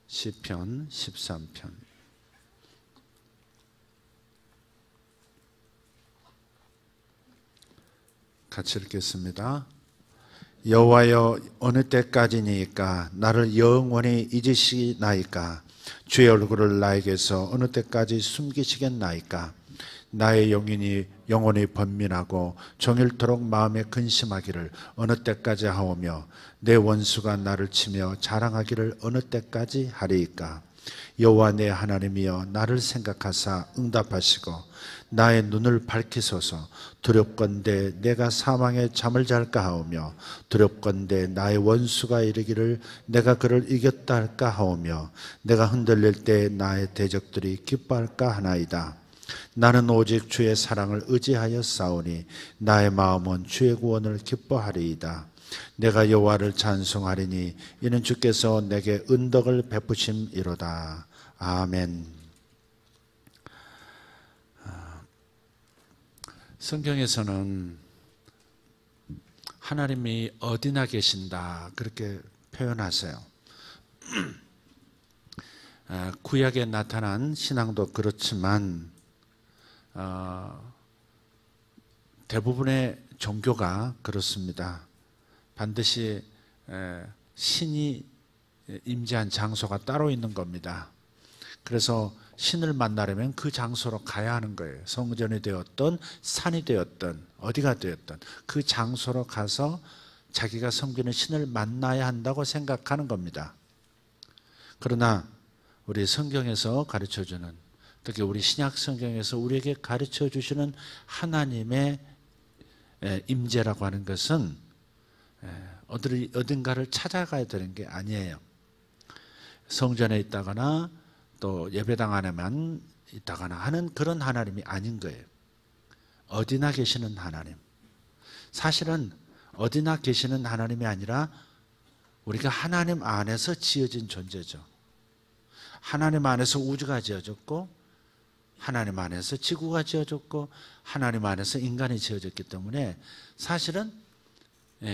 시편 13편. 같이 읽겠습니다. 여호와여, 어느 때까지니까 나를 영원히 잊으시나이까? 주의 얼굴을 나에게서 어느 때까지 숨기시겠나이까? 나의 영혼이 번민하고 종일토록 마음에 근심하기를 어느 때까지 하오며 내 원수가 나를 치며 자랑하기를 어느 때까지 하리이까? 여호와 내 하나님이여, 나를 생각하사 응답하시고 나의 눈을 밝히소서. 두렵건대 내가 사망의 잠을 잘까 하오며 두렵건대 나의 원수가 이르기를 내가 그를 이겼다 할까 하오며 내가 흔들릴 때 나의 대적들이 기뻐할까 하나이다. 나는 오직 주의 사랑을 의지하여 싸우니 나의 마음은 주의 구원을 기뻐하리이다. 내가 여호와를 찬송하리니 이는 주께서 내게 은덕을 베푸심이로다. 아멘. 성경에서는 하나님이 어디나 계신다 그렇게 표현하세요. 구약에 나타난 신앙도 그렇지만 대부분의 종교가 그렇습니다. 반드시 신이 임재한 장소가 따로 있는 겁니다. 그래서 신을 만나려면 그 장소로 가야 하는 거예요. 성전이 되었든 산이 되었든 어디가 되었든 그 장소로 가서 자기가 섬기는 신을 만나야 한다고 생각하는 겁니다. 그러나 우리 성경에서 가르쳐주는, 특히 우리 신약 성경에서 우리에게 가르쳐 주시는 하나님의 임재라고 하는 것은 어딘가를 찾아가야 되는 게 아니에요. 성전에 있다거나 또 예배당 안에만 있다거나 하는 그런 하나님이 아닌 거예요. 어디나 계시는 하나님. 사실은 어디나 계시는 하나님이 아니라 우리가 하나님 안에서 지어진 존재죠. 하나님 안에서 우주가 지어졌고 하나님 안에서 지구가 지어졌고 하나님 안에서 인간이 지어졌기 때문에 사실은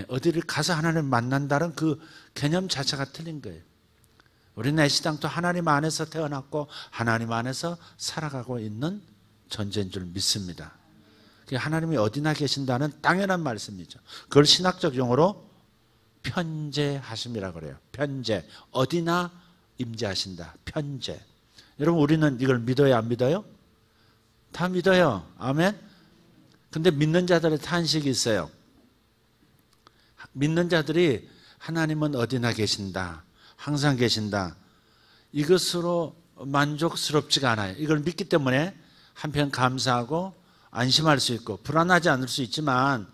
어디를 가서 하나님을 만난다는 그 개념 자체가 틀린 거예요. 우리는 애시당초 하나님 안에서 태어났고 하나님 안에서 살아가고 있는 존재인 줄 믿습니다. 하나님이 어디나 계신다는 당연한 말씀이죠. 그걸 신학적 용어로 편재하심이라고 그래요. 편재, 어디나 임재하신다. 편재. 여러분, 우리는 이걸 믿어요, 안 믿어요? 다 믿어요. 아멘. 근데 믿는 자들의 탄식이 있어요. 믿는 자들이 하나님은 어디나 계신다, 항상 계신다, 이것으로 만족스럽지가 않아요. 이걸 믿기 때문에 한편 감사하고 안심할 수 있고 불안하지 않을 수 있지만,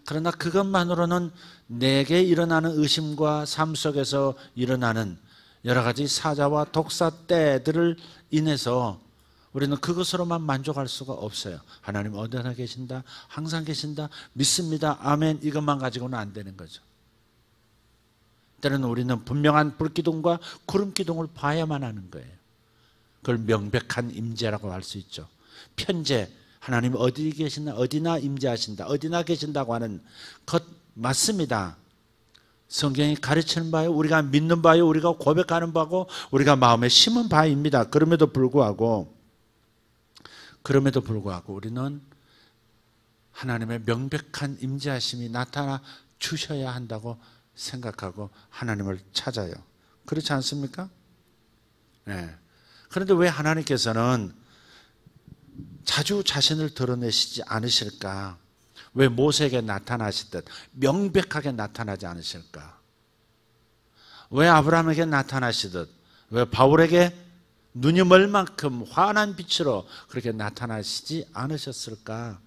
그러나 그것만으로는 내게 일어나는 의심과 삶 속에서 일어나는 여러 가지 사자와 독사 때들을 인해서 우리는 그것으로만 만족할 수가 없어요. 하나님 어디나 계신다, 항상 계신다, 믿습니다, 아멘, 이것만 가지고는 안 되는 거죠. 때로는 우리는 분명한 불기둥과 구름기둥을 봐야만 하는 거예요. 그걸 명백한 임재라고 할 수 있죠. 편재, 하나님 어디 계신다, 어디나 임재하신다, 어디나 계신다고 하는 것 맞습니다. 성경이 가르치는 바요, 우리가 믿는 바요, 우리가 고백하는 바고 우리가 마음에 심은 바입니다. 그럼에도 불구하고 우리는 하나님의 명백한 임재하심이 나타나 주셔야 한다고 생각하고 하나님을 찾아요. 그렇지 않습니까? 네. 그런데 왜 하나님께서는 자주 자신을 드러내시지 않으실까? 왜 모세에게 나타나시듯 명백하게 나타나지 않으실까? 왜 아브라함에게 나타나시듯, 왜 바울에게 눈이 멀 만큼 환한 빛으로 그렇게 나타나시지 않으셨을까?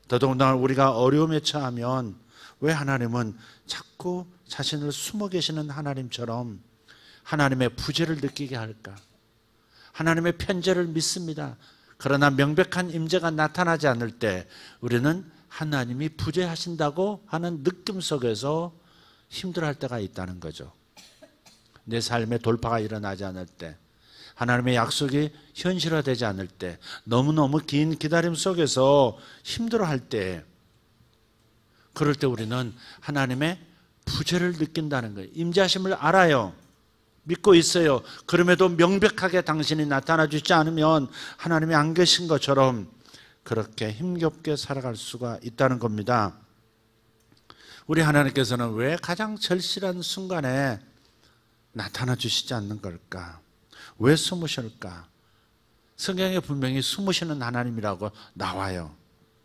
더더군다나 우리가 어려움에 처하면 왜 하나님은 자꾸 자신을 숨어 계시는 하나님처럼 하나님의 부재를 느끼게 할까? 하나님의 편재를 믿습니다. 그러나 명백한 임재가 나타나지 않을 때 우리는 하나님이 부재하신다고 하는 느낌 속에서 힘들어할 때가 있다는 거죠. 내 삶에 돌파가 일어나지 않을 때, 하나님의 약속이 현실화되지 않을 때, 너무너무 긴 기다림 속에서 힘들어할 때, 그럴 때 우리는 하나님의 부재를 느낀다는 거예요. 임재하심을 알아요. 믿고 있어요. 그럼에도 명백하게 당신이 나타나 주지 않으면 하나님이 안 계신 것처럼 그렇게 힘겹게 살아갈 수가 있다는 겁니다. 우리 하나님께서는 왜 가장 절실한 순간에 나타나 주시지 않는 걸까? 왜 숨으실까? 성경에 분명히 숨으시는 하나님이라고 나와요.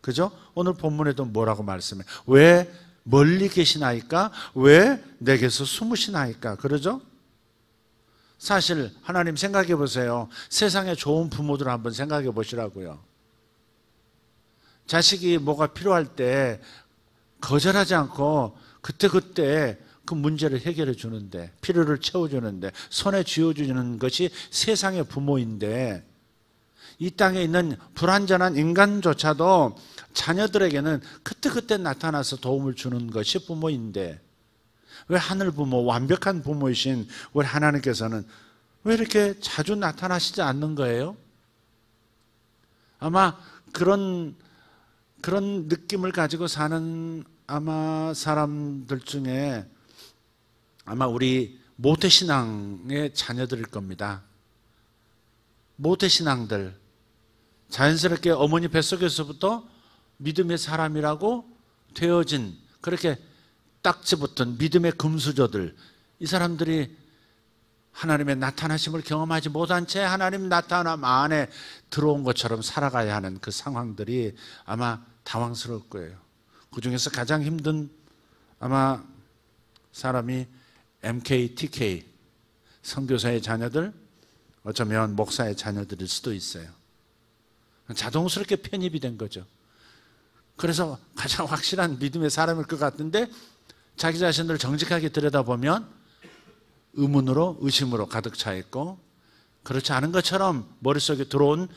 그죠? 오늘 본문에도 뭐라고 말씀해요? 왜 멀리 계시나이까? 왜 내게서 숨으시나이까? 그러죠? 사실 하나님 생각해 보세요. 세상에 좋은 부모들 한번 생각해 보시라고요. 자식이 뭐가 필요할 때 거절하지 않고 그때 그 문제를 해결해 주는데, 필요를 채워주는데, 손에 쥐어주는 것이 세상의 부모인데, 이 땅에 있는 불완전한 인간조차도 자녀들에게는 그때 나타나서 도움을 주는 것이 부모인데, 왜 하늘 부모, 완벽한 부모이신 우리 하나님께서는 왜 이렇게 자주 나타나시지 않는 거예요? 아마 그런 느낌을 가지고 사는 아마 사람들 중에 아마 우리 모태신앙의 자녀들일 겁니다. 모태신앙들, 자연스럽게 어머니 뱃속에서부터 믿음의 사람이라고 되어진, 그렇게 딱지붙은 믿음의 금수저들, 이 사람들이 하나님의 나타나심을 경험하지 못한 채 하나님 나타남 안에 들어온 것처럼 살아가야 하는 그 상황들이 아마 당황스러울 거예요. 그 중에서 가장 힘든 아마 사람이 MK, TK, 선교사의 자녀들, 어쩌면 목사의 자녀들일 수도 있어요. 자동스럽게 편입이 된 거죠. 그래서 가장 확실한 믿음의 사람일 것 같은데 자기 자신을 정직하게 들여다보면 의문으로, 의심으로 가득 차 있고, 그렇지 않은 것처럼 머릿속에 들어온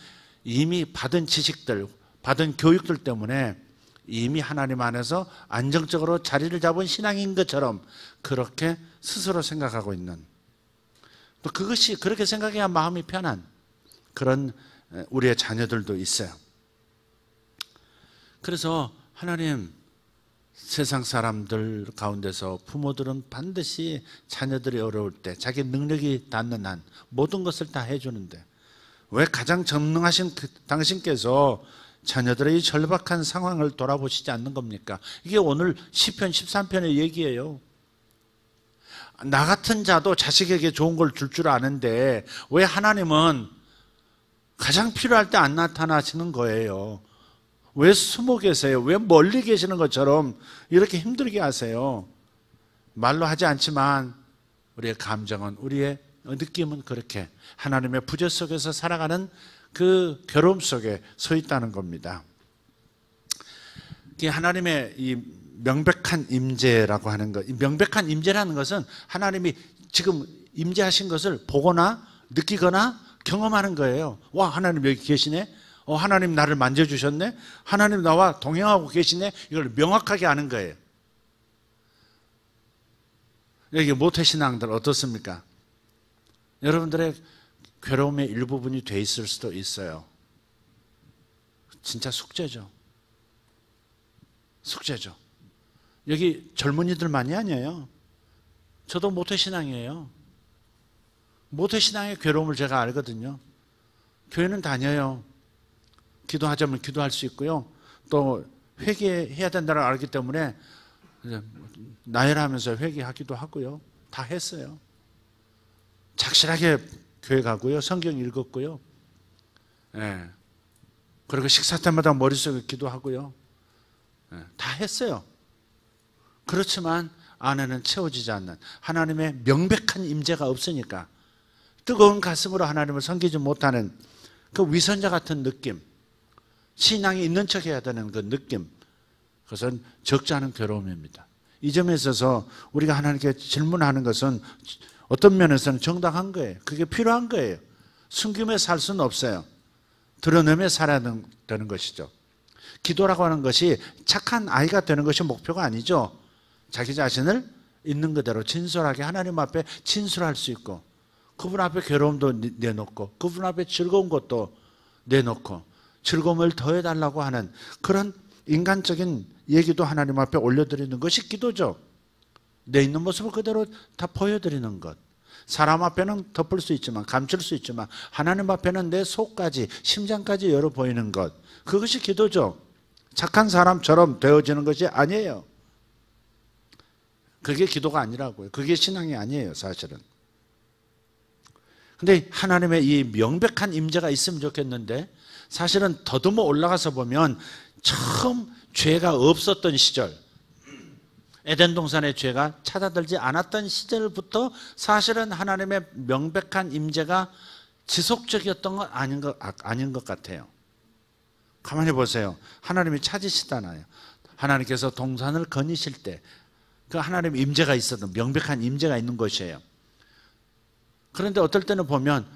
이미 받은 지식들, 받은 교육들 때문에 이미 하나님 안에서 안정적으로 자리를 잡은 신앙인 것처럼 그렇게 스스로 생각하고 있는, 또 그것이 그렇게 생각해야 마음이 편한 그런 우리의 자녀들도 있어요. 그래서 하나님, 세상 사람들 가운데서 부모들은 반드시 자녀들이 어려울 때 자기 능력이 닿는 한 모든 것을 다 해주는데 왜 가장 전능하신 당신께서 자녀들의 이 절박한 상황을 돌아보시지 않는 겁니까? 이게 오늘 시편 13편의 얘기예요. 나 같은 자도 자식에게 좋은 걸 줄 아는데 왜 하나님은 가장 필요할 때 안 나타나시는 거예요? 왜 숨어 계세요? 왜 멀리 계시는 것처럼 이렇게 힘들게 하세요? 말로 하지 않지만 우리의 감정은, 우리의 느낌은 그렇게 하나님의 부재 속에서 살아가는 그 괴로움 속에 서 있다는 겁니다. 하나님의 이 명백한 임재라고 하는 것, 이 명백한 임재라는 것은 하나님이 지금 임재하신 것을 보거나 느끼거나 경험하는 거예요. 와, 하나님 여기 계시네? 하나님 나를 만져주셨네? 하나님 나와 동행하고 계시네? 이걸 명확하게 아는 거예요. 여기 모태신앙들 어떻습니까? 여러분들의 괴로움의 일부분이 돼 있을 수도 있어요. 진짜 숙제죠. 숙제죠. 여기 젊은이들만이 아니에요. 저도 모태신앙이에요. 모태신앙의 괴로움을 제가 알거든요. 교회는 다녀요. 기도하자면 기도할 수 있고요. 또 회개해야 된다는 걸 알기 때문에 나열하면서 회개하기도 하고요. 다 했어요. 착실하게 교회 가고요. 성경 읽었고요. 예. 그리고 식사 때마다 머릿속에 기도하고요. 예. 다 했어요. 그렇지만 안에는 채워지지 않는 하나님의 명백한 임재가 없으니까 뜨거운 가슴으로 하나님을 섬기지 못하는 그 위선자 같은 느낌, 신앙이 있는 척 해야 되는 그 느낌, 그것은 적지 않은 괴로움입니다. 이 점에 있어서 우리가 하나님께 질문하는 것은 어떤 면에서는 정당한 거예요. 그게 필요한 거예요. 숨김에 살 수는 없어요. 드러내며 살아야 되는 것이죠. 기도라고 하는 것이 착한 아이가 되는 것이 목표가 아니죠. 자기 자신을 있는 그대로 진솔하게 하나님 앞에 진술할 수 있고, 그분 앞에 괴로움도 내놓고, 그분 앞에 즐거운 것도 내놓고, 즐거움을 더해달라고 하는 그런 인간적인 얘기도 하나님 앞에 올려드리는 것이 기도죠. 내 있는 모습을 그대로 다 보여드리는 것. 사람 앞에는 덮을 수 있지만, 감출 수 있지만 하나님 앞에는 내 속까지, 심장까지 열어 보이는 것, 그것이 기도죠. 착한 사람처럼 되어지는 것이 아니에요. 그게 기도가 아니라고요. 그게 신앙이 아니에요, 사실은. 근데 하나님의 이 명백한 임재가 있으면 좋겠는데, 사실은 더듬어 올라가서 보면 처음 죄가 없었던 시절, 에덴 동산의 죄가 찾아들지 않았던 시절부터 사실은 하나님의 명백한 임재가 지속적이었던 건 아닌 것 같아요. 가만히 보세요. 하나님이 찾으시잖아요. 하나님께서 동산을 거니실 때 그 하나님의 임재가 있었던, 명백한 임재가 있는 것이에요. 그런데 어떨 때는 보면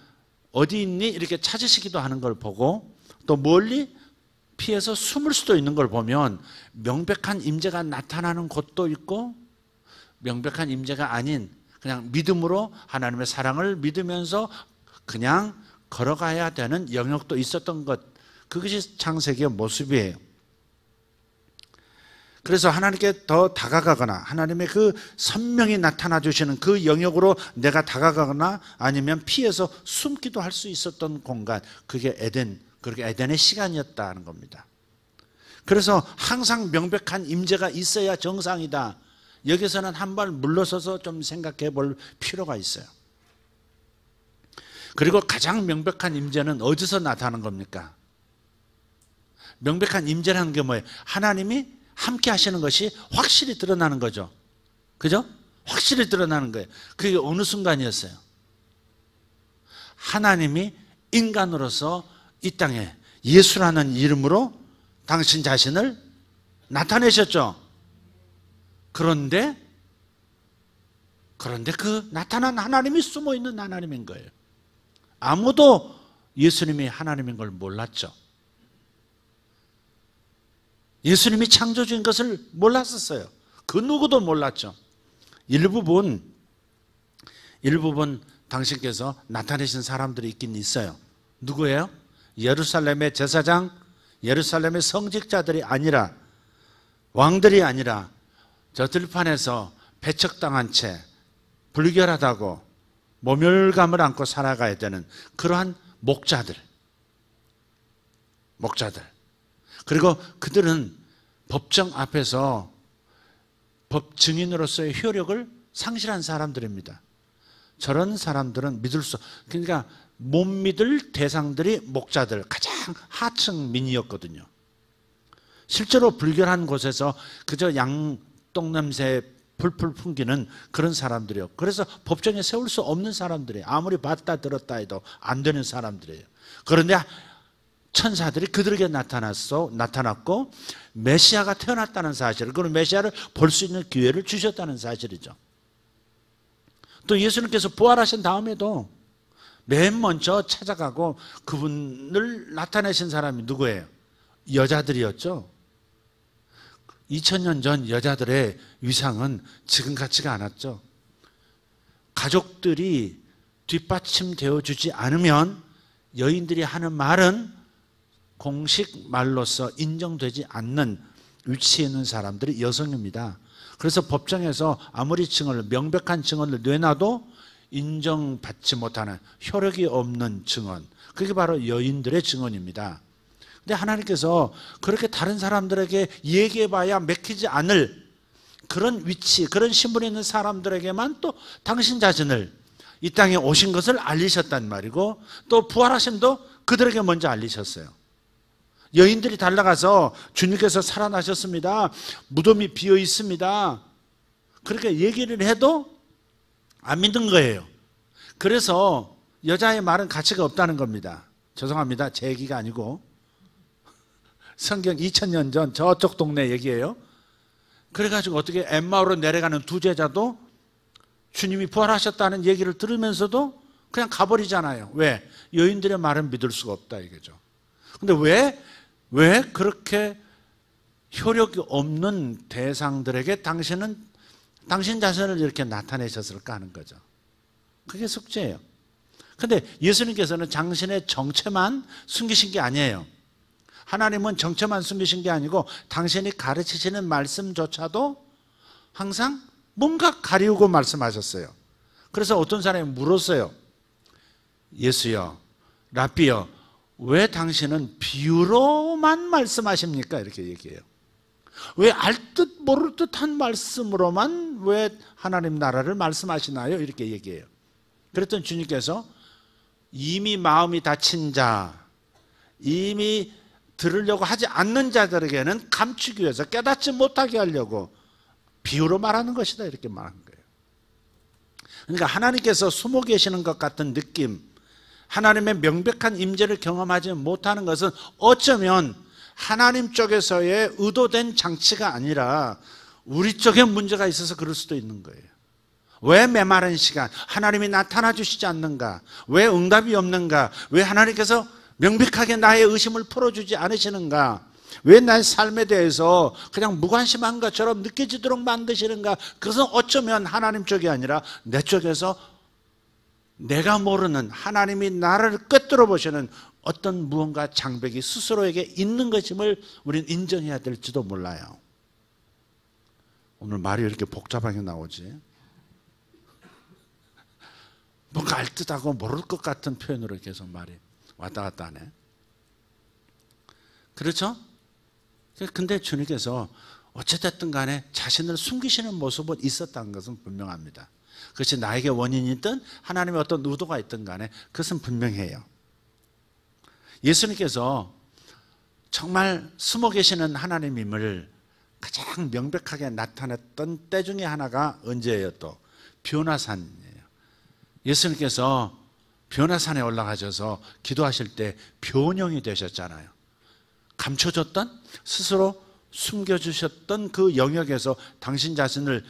어디 있니? 이렇게 찾으시기도 하는 걸 보고, 또 멀리 피해서 숨을 수도 있는 걸 보면 명백한 임재가 나타나는 곳도 있고, 명백한 임재가 아닌 그냥 믿음으로 하나님의 사랑을 믿으면서 그냥 걸어가야 되는 영역도 있었던 것, 그것이 창세기의 모습이에요. 그래서 하나님께 더 다가가거나 하나님의 그 선명히 나타나 주시는 그 영역으로 내가 다가가거나 아니면 피해서 숨기도 할 수 있었던 공간, 그게 그렇게 에덴의 시간이었다는 겁니다. 그래서 항상 명백한 임재가 있어야 정상이다. 여기서는 한 발 물러서서 좀 생각해 볼 필요가 있어요. 그리고 가장 명백한 임재는 어디서 나타나는 겁니까? 명백한 임재라는 게 뭐예요? 하나님이 함께 하시는 것이 확실히 드러나는 거죠. 그죠? 확실히 드러나는 거예요. 그게 어느 순간이었어요? 하나님이 인간으로서 이 땅에 예수라는 이름으로 당신 자신을 나타내셨죠. 그런데 그 나타난 하나님이 숨어 있는 하나님인 거예요. 아무도 예수님이 하나님인 걸 몰랐죠. 예수님이 창조주인 것을 몰랐었어요. 그 누구도 몰랐죠. 일부분 당신께서 나타내신 사람들이 있긴 있어요. 누구예요? 예루살렘의 제사장, 예루살렘의 성직자들이 아니라, 왕들이 아니라 저 들판에서 배척당한 채 불결하다고 모멸감을 안고 살아가야 되는 그러한 목자들. 그리고 그들은 법정 앞에서 법 증인으로서의 효력을 상실한 사람들입니다. 저런 사람들은 그러니까 못 믿을 대상들이 목자들, 가장 하층 민이었거든요. 실제로 불결한 곳에서 그저 양똥냄새 풀풀 풍기는 그런 사람들이요. 그래서 법정에 세울 수 없는 사람들이에요. 아무리 봤다 들었다 해도 안 되는 사람들이에요. 그런데 천사들이 그들에게 나타났고 메시아가 태어났다는 사실을, 그런 메시아를 볼 수 있는 기회를 주셨다는 사실이죠. 또 예수님께서 부활하신 다음에도 맨 먼저 찾아가고 그분을 나타내신 사람이 누구예요? 여자들이었죠. 2000년 전 여자들의 위상은 지금 같지가 않았죠. 가족들이 뒷받침되어 주지 않으면 여인들이 하는 말은 공식 말로서 인정되지 않는 위치에 있는 사람들이 여성입니다. 그래서 법정에서 아무리 명백한 증언을 내놔도 인정받지 못하는, 효력이 없는 증언, 그게 바로 여인들의 증언입니다. 근데 하나님께서 그렇게 다른 사람들에게 얘기해봐야 맥히지 않을 그런 위치, 그런 신분에 있는 사람들에게만 또 당신 자신을, 이 땅에 오신 것을 알리셨단 말이고, 또 부활하심도 그들에게 먼저 알리셨어요. 여인들이 달려가서 주님께서 살아나셨습니다, 무덤이 비어 있습니다, 그렇게 얘기를 해도 안 믿는 거예요. 그래서 여자의 말은 가치가 없다는 겁니다. 죄송합니다, 제 얘기가 아니고 성경 2000년 전 저쪽 동네 얘기예요. 그래가지고 어떻게 엠마오로 내려가는 두 제자도 주님이 부활하셨다는 얘기를 들으면서도 그냥 가버리잖아요. 왜? 여인들의 말은 믿을 수가 없다 이거죠. 근데 왜 그렇게 효력이 없는 대상들에게 당신은 당신 자신을 이렇게 나타내셨을까 하는 거죠. 그게 숙제예요. 근데 예수님께서는 당신의 정체만 숨기신 게 아니에요. 하나님은 정체만 숨기신 게 아니고 당신이 가르치시는 말씀조차도 항상 뭔가 가리우고 말씀하셨어요. 그래서 어떤 사람이 물었어요. 예수여, 랍비여, 왜 당신은 비유로만 말씀하십니까? 이렇게 얘기해요. 왜 알 듯 모를 듯한 말씀으로만 왜 하나님 나라를 말씀하시나요? 이렇게 얘기해요. 그랬더니 주님께서 이미 마음이 닫힌 자, 이미 들으려고 하지 않는 자들에게는 감추기 위해서 깨닫지 못하게 하려고 비유로 말하는 것이다, 이렇게 말한 거예요. 그러니까 하나님께서 숨어 계시는 것 같은 느낌, 하나님의 명백한 임재를 경험하지 못하는 것은 어쩌면 하나님 쪽에서의 의도된 장치가 아니라 우리 쪽에 문제가 있어서 그럴 수도 있는 거예요. 왜 메마른 시간 하나님이 나타나 주시지 않는가? 왜 응답이 없는가? 왜 하나님께서 명백하게 나의 의심을 풀어주지 않으시는가? 왜 나의 삶에 대해서 그냥 무관심한 것처럼 느껴지도록 만드시는가? 그것은 어쩌면 하나님 쪽이 아니라 내 쪽에서 내가 모르는 하나님이 나를 꿰뚫어 보시는 어떤 무언가 장벽이 스스로에게 있는 것임을 우리는 인정해야 될지도 몰라요. 오늘 말이 왜 이렇게 복잡하게 나오지? 뭔가 알듯하고 모를 것 같은 표현으로 계속 말이 왔다 갔다 하네. 그렇죠? 근데 주님께서 어찌됐든 간에 자신을 숨기시는 모습은 있었다는 것은 분명합니다. 그것이 나에게 원인이든 하나님의 어떤 의도가 있든 간에 그것은 분명해요. 예수님께서 정말 숨어 계시는 하나님임을 가장 명백하게 나타냈던 때 중에 하나가 언제예요? 또 변화산이에요. 예수님께서 변화산에 올라가셔서 기도하실 때 변형이 되셨잖아요. 감춰졌던, 스스로 숨겨주셨던 그 영역에서 당신 자신을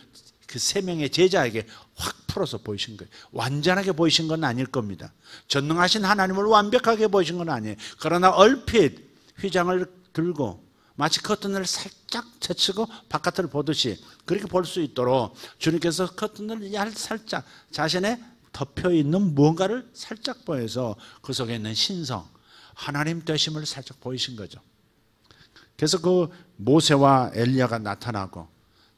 그 세 명의 제자에게 확 풀어서 보이신 거예요. 완전하게 보이신 건 아닐 겁니다. 전능하신 하나님을 완벽하게 보이신 건 아니에요. 그러나 얼핏 휘장을 들고 마치 커튼을 살짝 제치고 바깥을 보듯이 그렇게 볼 수 있도록 주님께서 커튼을 살짝 자신의 덮여있는 무언가를 살짝 보여서 그 속에 있는 신성, 하나님 되심을 살짝 보이신 거죠. 그래서 그 모세와 엘리야가 나타나고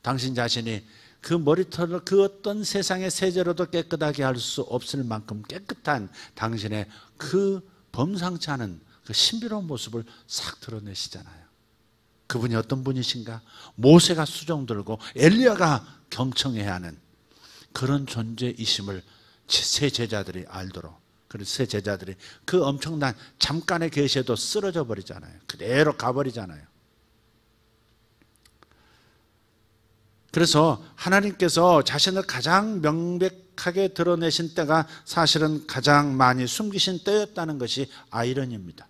당신 자신이 그 머리털을 그 어떤 세상의 세제로도 깨끗하게 할 수 없을 만큼 깨끗한 당신의 그 범상치 않은 그 신비로운 모습을 싹 드러내시잖아요. 그분이 어떤 분이신가? 모세가 수종 들고 엘리야가 경청해야 하는 그런 존재이심을 세 제자들이 알도록, 그래서 세 제자들이 그 엄청난 잠깐의 계시에도 쓰러져 버리잖아요. 그대로 가버리잖아요. 그래서 하나님께서 자신을 가장 명백하게 드러내신 때가 사실은 가장 많이 숨기신 때였다는 것이 아이러니입니다.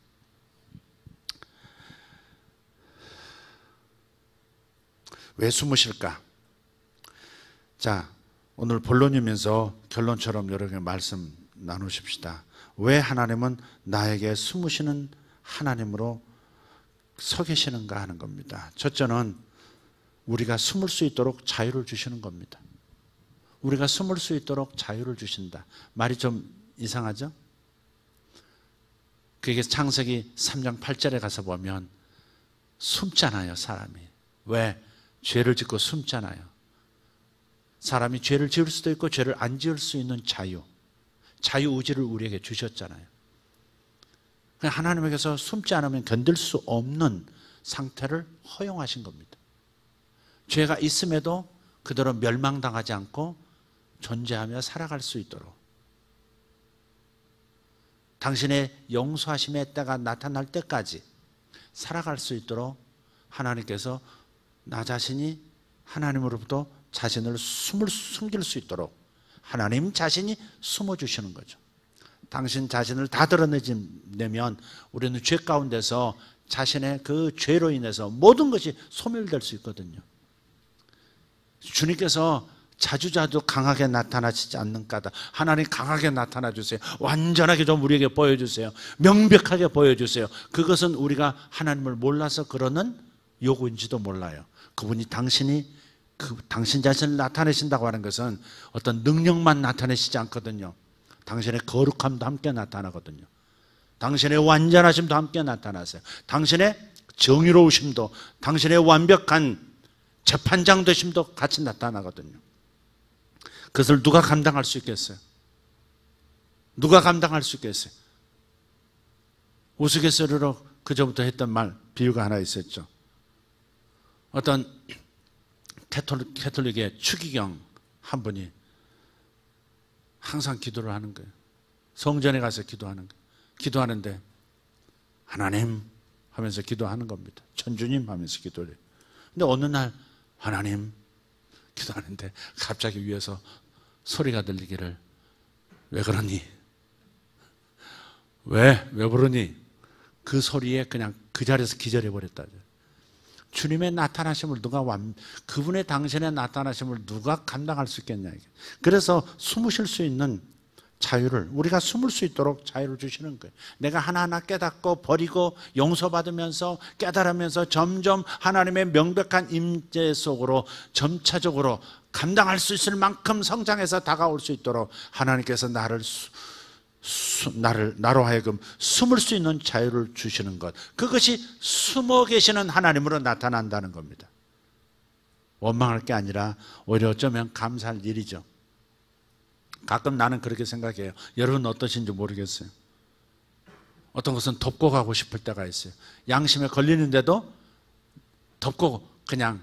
왜 숨으실까? 자, 오늘 본론이면서 결론처럼 여러 개 말씀 나누십시다. 왜 하나님은 나에게 숨으시는 하나님으로 서 계시는가 하는 겁니다. 첫째는 우리가 숨을 수 있도록 자유를 주시는 겁니다. 우리가 숨을 수 있도록 자유를 주신다. 말이 좀 이상하죠? 그게 창세기 3장 8절에 가서 보면 숨잖아요, 사람이. 왜? 죄를 짓고 숨잖아요. 사람이 죄를 지을 수도 있고 죄를 안 지을 수 있는 자유의지를 우리에게 주셨잖아요. 하나님께서 숨지 않으면 견딜 수 없는 상태를 허용하신 겁니다. 죄가 있음에도 그대로 멸망당하지 않고 존재하며 살아갈 수 있도록, 당신의 용서하심의 때가 나타날 때까지 살아갈 수 있도록 하나님께서 나 자신이 하나님으로부터 자신을 숨길 수 있도록 하나님 자신이 숨어주시는 거죠. 당신 자신을 다 드러내면 우리는 죄 가운데서 자신의 그 죄로 인해서 모든 것이 소멸될 수 있거든요. 주님께서 자주자주 강하게 나타나시지 않는 까다 하나님 강하게 나타나 주세요. 완전하게 좀 우리에게 보여주세요. 명백하게 보여주세요. 그것은 우리가 하나님을 몰라서 그러는 요구인지도 몰라요. 그분이 당신 자신을 나타내신다고 하는 것은 어떤 능력만 나타내시지 않거든요. 당신의 거룩함도 함께 나타나거든요. 당신의 완전하심도 함께 나타나세요. 당신의 정의로우심도, 당신의 완벽한 재판장 되심도 같이 나타나거든요. 그것을 누가 감당할 수 있겠어요? 누가 감당할 수 있겠어요? 우스갯소리로 그저부터 했던 말, 비유가 하나 있었죠. 어떤 캐톨릭의 추기경 한 분이 항상 기도를 하는 거예요. 성전에 가서 기도하는 거예요. 기도하는데 하나님 하면서 기도하는 겁니다. 천주님 하면서 기도를 해요. 근데 어느 날 하나님 기도하는데 갑자기 위에서 소리가 들리기를 왜 그러니? 왜 그러니? 그 소리에 그냥 그 자리에서 기절해 버렸다죠. 주님의 나타나심을 그분의 당신의 나타나심을 누가 감당할 수 있겠냐. 그래서 숨을 쉴 수 있는 자유를, 우리가 숨을 수 있도록 자유를 주시는 거예요. 내가 하나하나 깨닫고 버리고 용서받으면서 깨달으면서 점점 하나님의 명백한 임재 속으로 점차적으로 감당할 수 있을 만큼 성장해서 다가올 수 있도록 하나님께서 나로 하여금 숨을 수 있는 자유를 주시는 것, 그것이 숨어 계시는 하나님으로 나타난다는 겁니다. 원망할 게 아니라 오히려 어쩌면 감사할 일이죠. 가끔 나는 그렇게 생각해요. 여러분 어떠신지 모르겠어요. 어떤 것은 덮고 가고 싶을 때가 있어요. 양심에 걸리는데도 덮고 그냥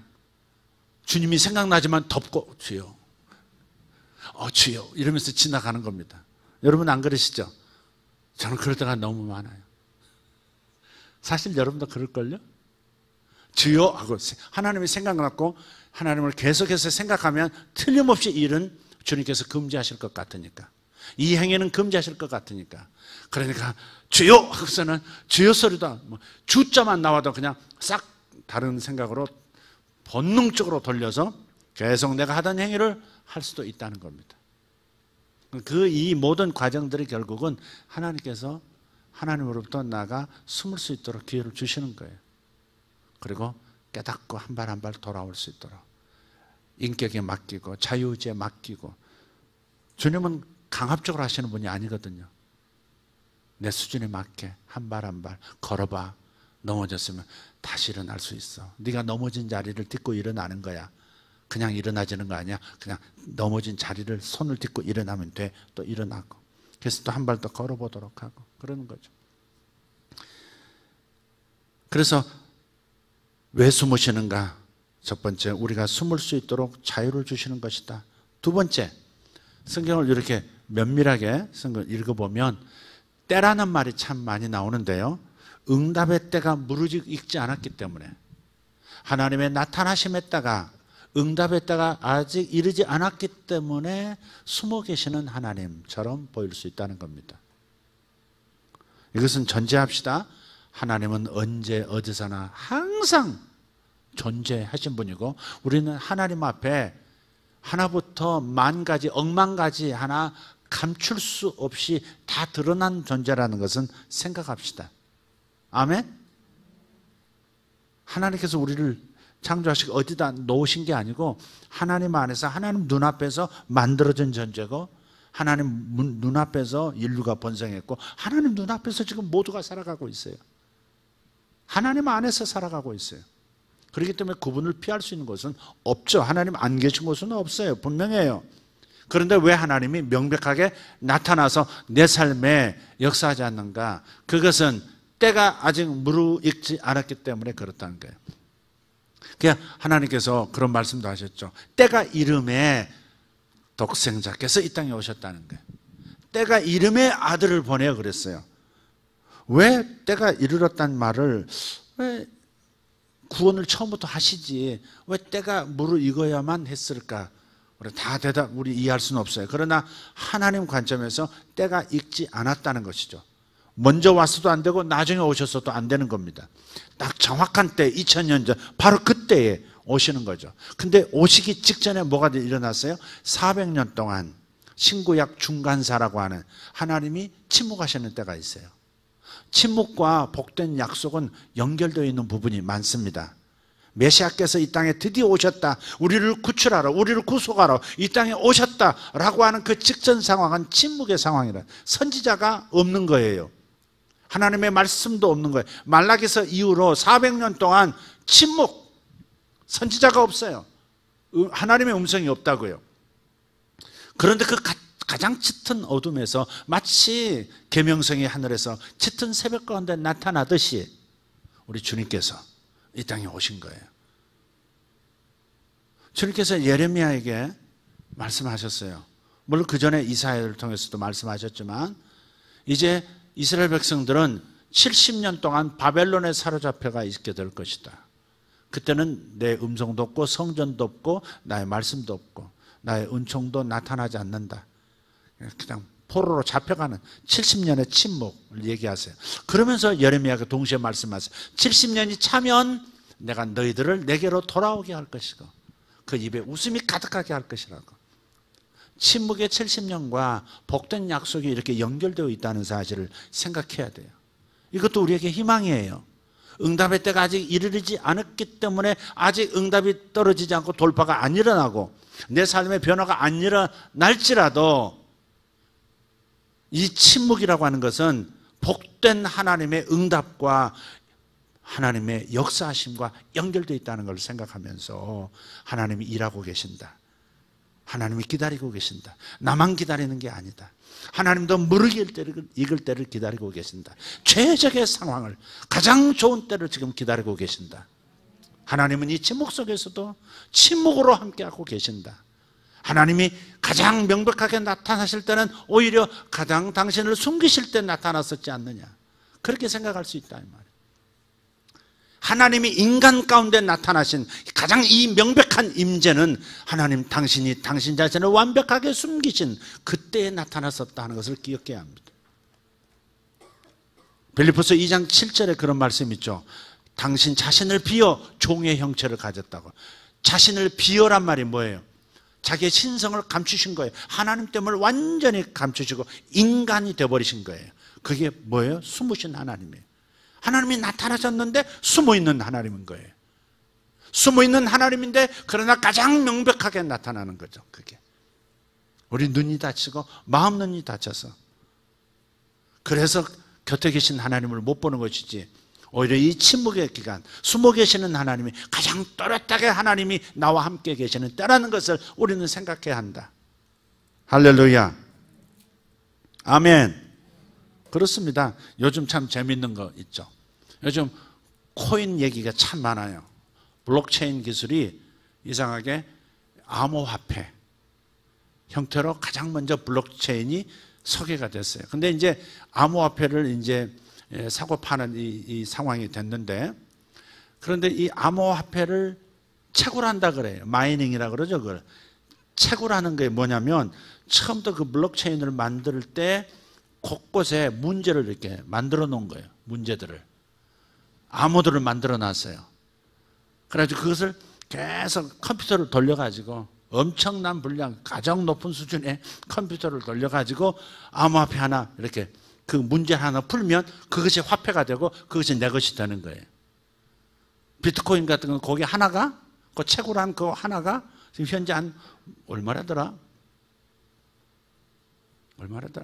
주님이 생각나지만 덮고 주여 주여 이러면서 지나가는 겁니다. 여러분 안 그러시죠? 저는 그럴 때가 너무 많아요. 사실 여러분도 그럴걸요? 주여 하고 하나님이 생각났고 하나님을 계속해서 생각하면 틀림없이 일은 주님께서 금지하실 것 같으니까, 이 행위는 금지하실 것 같으니까, 그러니까 주여 하고서는 주여 소리도 주자만 나와도 그냥 싹 다른 생각으로 본능적으로 돌려서 계속 내가 하던 행위를 할 수도 있다는 겁니다. 이 모든 과정들이 결국은 하나님께서 하나님으로부터 나가 숨을 수 있도록 기회를 주시는 거예요. 그리고 깨닫고 한 발 한 발 돌아올 수 있도록 인격에 맡기고 자유의지에 맡기고. 주님은 강압적으로 하시는 분이 아니거든요. 내 수준에 맞게 한 발 한 발 걸어봐. 넘어졌으면 다시 일어날 수 있어. 네가 넘어진 자리를 딛고 일어나는 거야. 그냥 일어나지는 거 아니야. 그냥 넘어진 자리를 손을 딛고 일어나면 돼. 또 일어나고. 그래서 또 한 발 더 걸어보도록 하고 그러는 거죠. 그래서 왜 숨으시는가? 첫 번째, 우리가 숨을 수 있도록 자유를 주시는 것이다. 두 번째, 성경을 이렇게 면밀하게 읽어보면 때라는 말이 참 많이 나오는데요. 응답의 때가 무르직 익지 않았기 때문에, 하나님의 나타나심의 때가, 응답의 때가 아직 이르지 않았기 때문에 숨어 계시는 하나님처럼 보일 수 있다는 겁니다. 이것은 전제합시다. 하나님은 언제 어디서나 항상 존재하신 분이고, 우리는 하나님 앞에 하나부터 만 가지, 억만 가지 하나 감출 수 없이 다 드러난 존재라는 것은 생각합시다. 아멘? 하나님께서 우리를 창조하시고 어디다 놓으신 게 아니고 하나님 안에서, 하나님 눈앞에서 만들어진 존재고, 하나님 눈앞에서 인류가 번성했고, 하나님 눈앞에서 지금 모두가 살아가고 있어요. 하나님 안에서 살아가고 있어요. 그렇기 때문에 그분을 피할 수 있는 곳은 없죠. 하나님 안 계신 곳은 없어요. 분명해요. 그런데 왜 하나님이 명백하게 나타나서 내 삶에 역사하지 않는가? 그것은 때가 아직 무르익지 않았기 때문에 그렇다는 거예요. 그냥 하나님께서 그런 말씀도 하셨죠. 때가 이름에 독생자께서 이 땅에 오셨다는 거예요. 때가 이름에 아들을 보내어 그랬어요. 왜 때가 이르렀단 말을, 왜 구원을 처음부터 하시지 왜 때가 무르익어야만 했을까? 우리 이해할 수는 없어요. 그러나 하나님 관점에서 때가 익지 않았다는 것이죠. 먼저 왔어도 안 되고 나중에 오셨어도 안 되는 겁니다. 딱 정확한 때, 2000년 전 바로 그때에 오시는 거죠. 근데 오시기 직전에 뭐가 일어났어요? 400년 동안 신구약 중간사라고 하는, 하나님이 침묵하시는 때가 있어요. 침묵과 복된 약속은 연결되어 있는 부분이 많습니다. 메시아께서 이 땅에 드디어 오셨다, 우리를 구출하러, 우리를 구속하러 이 땅에 오셨다라고 하는 그 직전 상황은 침묵의 상황이라, 선지자가 없는 거예요. 하나님의 말씀도 없는 거예요. 말라기서 이후로 400년 동안 침묵, 선지자가 없어요. 하나님의 음성이 없다고요. 그런데 그 가장 짙은 어둠에서 마치 계명성이 하늘에서 짙은 새벽 가운데 나타나듯이 우리 주님께서 이 땅에 오신 거예요. 주님께서 예레미야에게 말씀하셨어요. 물론 그 전에 이사야를 통해서도 말씀하셨지만 이제 이스라엘 백성들은 70년 동안 바벨론에 사로잡혀가 있게 될 것이다. 그때는 내 음성도 없고 성전도 없고 나의 말씀도 없고 나의 은총도 나타나지 않는다. 그냥 포로로 잡혀가는 70년의 침묵을 얘기하세요. 그러면서 예레미야가 동시에 말씀하세요. 70년이 차면 내가 너희들을 내게로 돌아오게 할 것이고 그 입에 웃음이 가득하게 할 것이라고. 침묵의 70년과 복된 약속이 이렇게 연결되어 있다는 사실을 생각해야 돼요. 이것도 우리에게 희망이에요. 응답의 때가 아직 이르지 않았기 때문에 아직 응답이 떨어지지 않고 돌파가 안 일어나고 내 삶의 변화가 안 일어날지라도 이 침묵이라고 하는 것은 복된 하나님의 응답과 하나님의 역사하심과 연결되어 있다는 걸 생각하면서 하나님이 일하고 계신다. 하나님이 기다리고 계신다. 나만 기다리는 게 아니다. 하나님도 무르익을 때를, 익을 때를 기다리고 계신다. 최적의 상황을, 가장 좋은 때를 지금 기다리고 계신다. 하나님은 이 침묵 속에서도 침묵으로 함께하고 계신다. 하나님이 가장 명백하게 나타나실 때는 오히려 가장 당신을 숨기실 때 나타났었지 않느냐. 그렇게 생각할 수 있다 이 말이에요. 하나님이 인간 가운데 나타나신 가장 이 명백한 임재는 하나님 당신이 당신 자신을 완벽하게 숨기신 그때에 나타났었다는 것을 기억해야 합니다. 빌립보서 2장 7절에 그런 말씀이 있죠. 당신 자신을 비어 종의 형체를 가졌다고. 자신을 비어란 말이 뭐예요? 자기의 신성을 감추신 거예요. 하나님 때문에 완전히 감추시고 인간이 되어버리신 거예요. 그게 뭐예요? 숨으신 하나님이에요. 하나님이 나타나셨는데 숨어있는 하나님인 거예요. 숨어있는 하나님인데 그러나 가장 명백하게 나타나는 거죠. 그게 우리 눈이 다치고 마음 눈이 다쳐서 그래서 곁에 계신 하나님을 못 보는 것이지 오히려 이 침묵의 기간 숨어 계시는 하나님이 가장 또렷하게 하나님이 나와 함께 계시는 때라는 것을 우리는 생각해야 한다. 할렐루야. 아멘. 그렇습니다. 요즘 참 재밌는 거 있죠. 요즘 코인 얘기가 참 많아요. 블록체인 기술이 이상하게 암호화폐 형태로 가장 먼저 블록체인이 소개가 됐어요. 근데 이제 암호화폐를 이제 사고 파는 이 상황이 됐는데 그런데 이 암호화폐를 채굴한다 그래요. 마이닝이라 그러죠. 그걸 채굴하는 게 뭐냐면 처음부터 그 블록체인을 만들 때 곳곳에 문제를 이렇게 만들어 놓은 거예요. 문제들을. 암호들을 만들어 놨어요. 그래가지고 그것을 계속 컴퓨터를 돌려가지고 엄청난 분량, 가장 높은 수준의 컴퓨터를 돌려가지고 암호화폐 하나 이렇게 그 문제 하나 풀면 그것이 화폐가 되고 그것이 내 것이 되는 거예요. 비트코인 같은 건 거기 하나가, 그 채굴한 그 하나가 지금 현재 한 얼마라더라?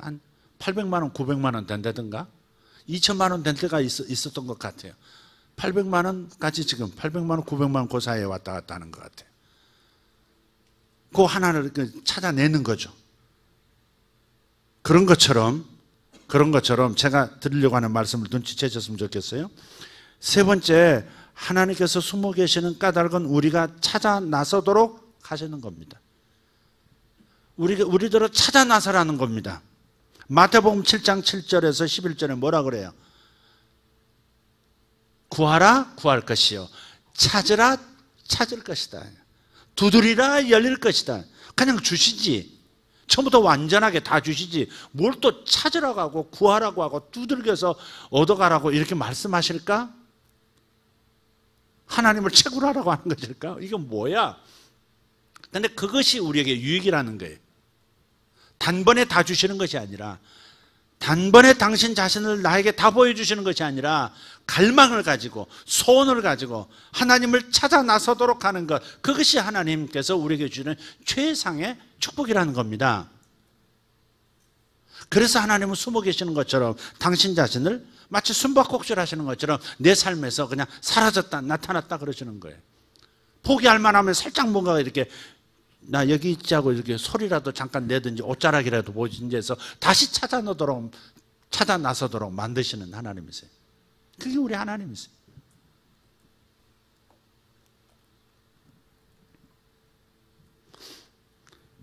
한 800만 원, 900만 원 된다든가 2천만 원 된 때가 있었던 것 같아요. 800만 원까지 지금 800만 원, 900만 원 그 사이에 왔다 갔다 하는 것 같아요. 그 하나를 찾아내는 거죠. 그런 것처럼 제가 드리려고 하는 말씀을 눈치채셨으면 좋겠어요. 세 번째, 하나님께서 숨어 계시는 까닭은 우리가 찾아 나서도록 하시는 겁니다. 우리들을 찾아 나서라는 겁니다. 마태복음 7장 7절에서 11절에 뭐라 그래요? 구하라 구할 것이요 찾으라 찾을 것이다. 두드리라 열릴 것이다. 그냥 주시지. 처음부터 완전하게 다 주시지. 뭘 또 찾으라고 하고 구하라고 하고 두들겨서 얻어가라고 이렇게 말씀하실까? 하나님을 채굴하라고 하는 것일까? 이건 뭐야? 근데 그것이 우리에게 유익이라는 거예요. 단번에 다 주시는 것이 아니라 단번에 당신 자신을 나에게 다 보여주시는 것이 아니라 갈망을 가지고 소원을 가지고 하나님을 찾아 나서도록 하는 것, 그것이 하나님께서 우리에게 주는 최상의 축복이라는 겁니다. 그래서 하나님은 숨어 계시는 것처럼 당신 자신을 마치 숨바꼭질 하시는 것처럼 내 삶에서 그냥 사라졌다 나타났다 그러시는 거예요. 포기할 만하면 살짝 뭔가 이렇게 나 여기 있지 하고 이렇게 소리라도 잠깐 내든지 옷자락이라도 보든지 해서 다시 찾아 나서도록 만드시는 하나님이세요. 그게 우리 하나님이세요.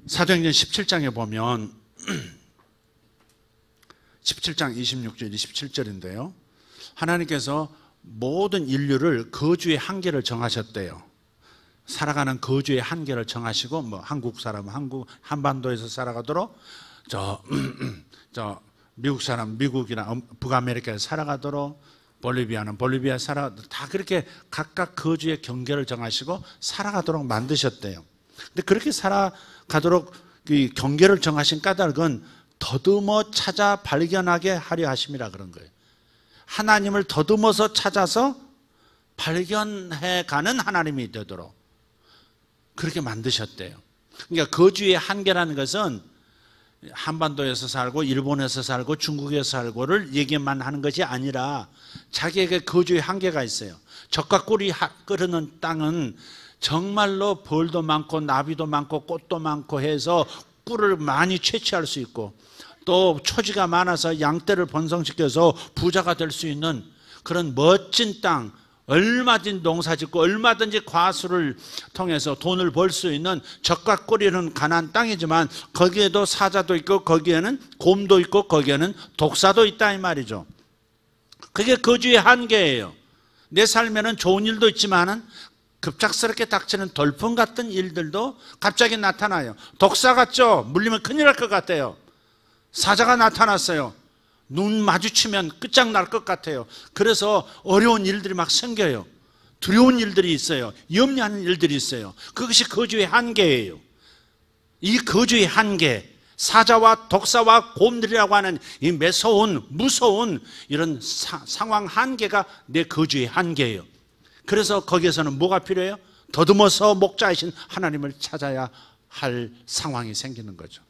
사도행전 17장에 보면 17장 26절 27절인데요. 하나님께서 모든 인류를 거주의 한계를 정하셨대요. 살아가는 거주의 한계를 정하시고 뭐 한국 사람은 한반도에서 살아가도록 저 미국 사람 미국이나 북아메리카에 살아가도록 볼리비아는 볼리비아 살아가도록 다 그렇게 각각 거주의 경계를 정하시고 살아가도록 만드셨대요. 근데 그렇게 살아가도록 이 경계를 정하신 까닭은 더듬어 찾아 발견하게 하려 하심이라 그런 거예요. 하나님을 더듬어서 찾아서 발견해 가는 하나님이 되도록 그렇게 만드셨대요. 그러니까 거주의 한계라는 것은 한반도에서 살고 일본에서 살고 중국에서 살고를 얘기만 하는 것이 아니라 자기에게 거주의 한계가 있어요. 젖과 꿀이 끓는 땅은 정말로 벌도 많고 나비도 많고 꽃도 많고 해서 꿀을 많이 채취할 수 있고 또 초지가 많아서 양떼를 번성시켜서 부자가 될 수 있는 그런 멋진 땅, 얼마든지 농사짓고 얼마든지 과수를 통해서 돈을 벌 수 있는 젖과 꿀이는 가난한 땅이지만 거기에도 사자도 있고 거기에는 곰도 있고 거기에는 독사도 있다 이 말이죠. 그게 거주의 한계예요. 내 삶에는 좋은 일도 있지만은 급작스럽게 닥치는 돌풍 같은 일들도 갑자기 나타나요. 독사 같죠? 물리면 큰일 날 것 같아요. 사자가 나타났어요. 눈 마주치면 끝장날 것 같아요. 그래서 어려운 일들이 막 생겨요. 두려운 일들이 있어요. 염려하는 일들이 있어요. 그것이 거주의 한계예요. 이 거주의 한계, 사자와 독사와 곰들이라고 하는 이 매서운 무서운 이런 상황 한계가 내 거주의 한계예요. 그래서 거기에서는 뭐가 필요해요? 더듬어서 목자이신 하나님을 찾아야 할 상황이 생기는 거죠.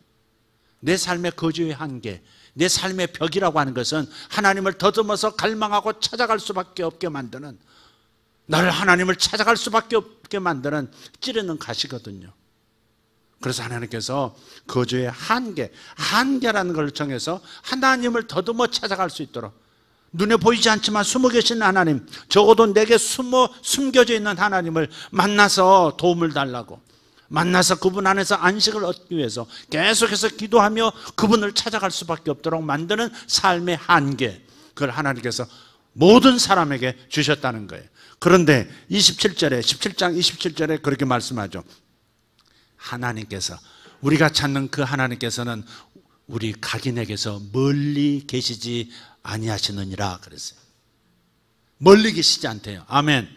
내 삶의 거주의 한계, 내 삶의 벽이라고 하는 것은 하나님을 더듬어서 갈망하고 찾아갈 수밖에 없게 만드는, 나를 하나님을 찾아갈 수밖에 없게 만드는 찌르는 가시거든요. 그래서 하나님께서 거주의 한계라는 걸 정해서 하나님을 더듬어 찾아갈 수 있도록, 눈에 보이지 않지만 숨어 계신 하나님, 적어도 내게 숨겨져 있는 하나님을 만나서 도움을 달라고, 만나서 그분 안에서 안식을 얻기 위해서 계속해서 기도하며 그분을 찾아갈 수밖에 없도록 만드는 삶의 한계, 그걸 하나님께서 모든 사람에게 주셨다는 거예요. 그런데 17장 27절에 그렇게 말씀하죠. 하나님께서, 우리가 찾는 그 하나님께서는 우리 각인에게서 멀리 계시지 아니하시느니라 그랬어요. 멀리 계시지 않대요. 아멘.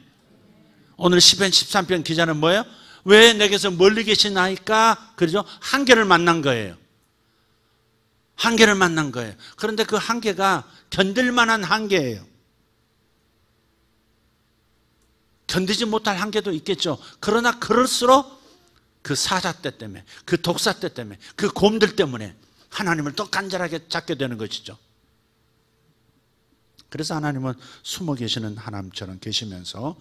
오늘 시편 13편 기자는 뭐예요? 왜 내게서 멀리 계시나이까? 그러죠? 한계를 만난 거예요. 한계를 만난 거예요. 그런데 그 한계가 견딜 만한 한계예요. 견디지 못할 한계도 있겠죠. 그러나 그럴수록 그 사자떼 때문에, 그 독사떼 때문에, 그 곰들 때문에 하나님을 더 간절하게 찾게 되는 것이죠. 그래서 하나님은 숨어 계시는 하나님처럼 계시면서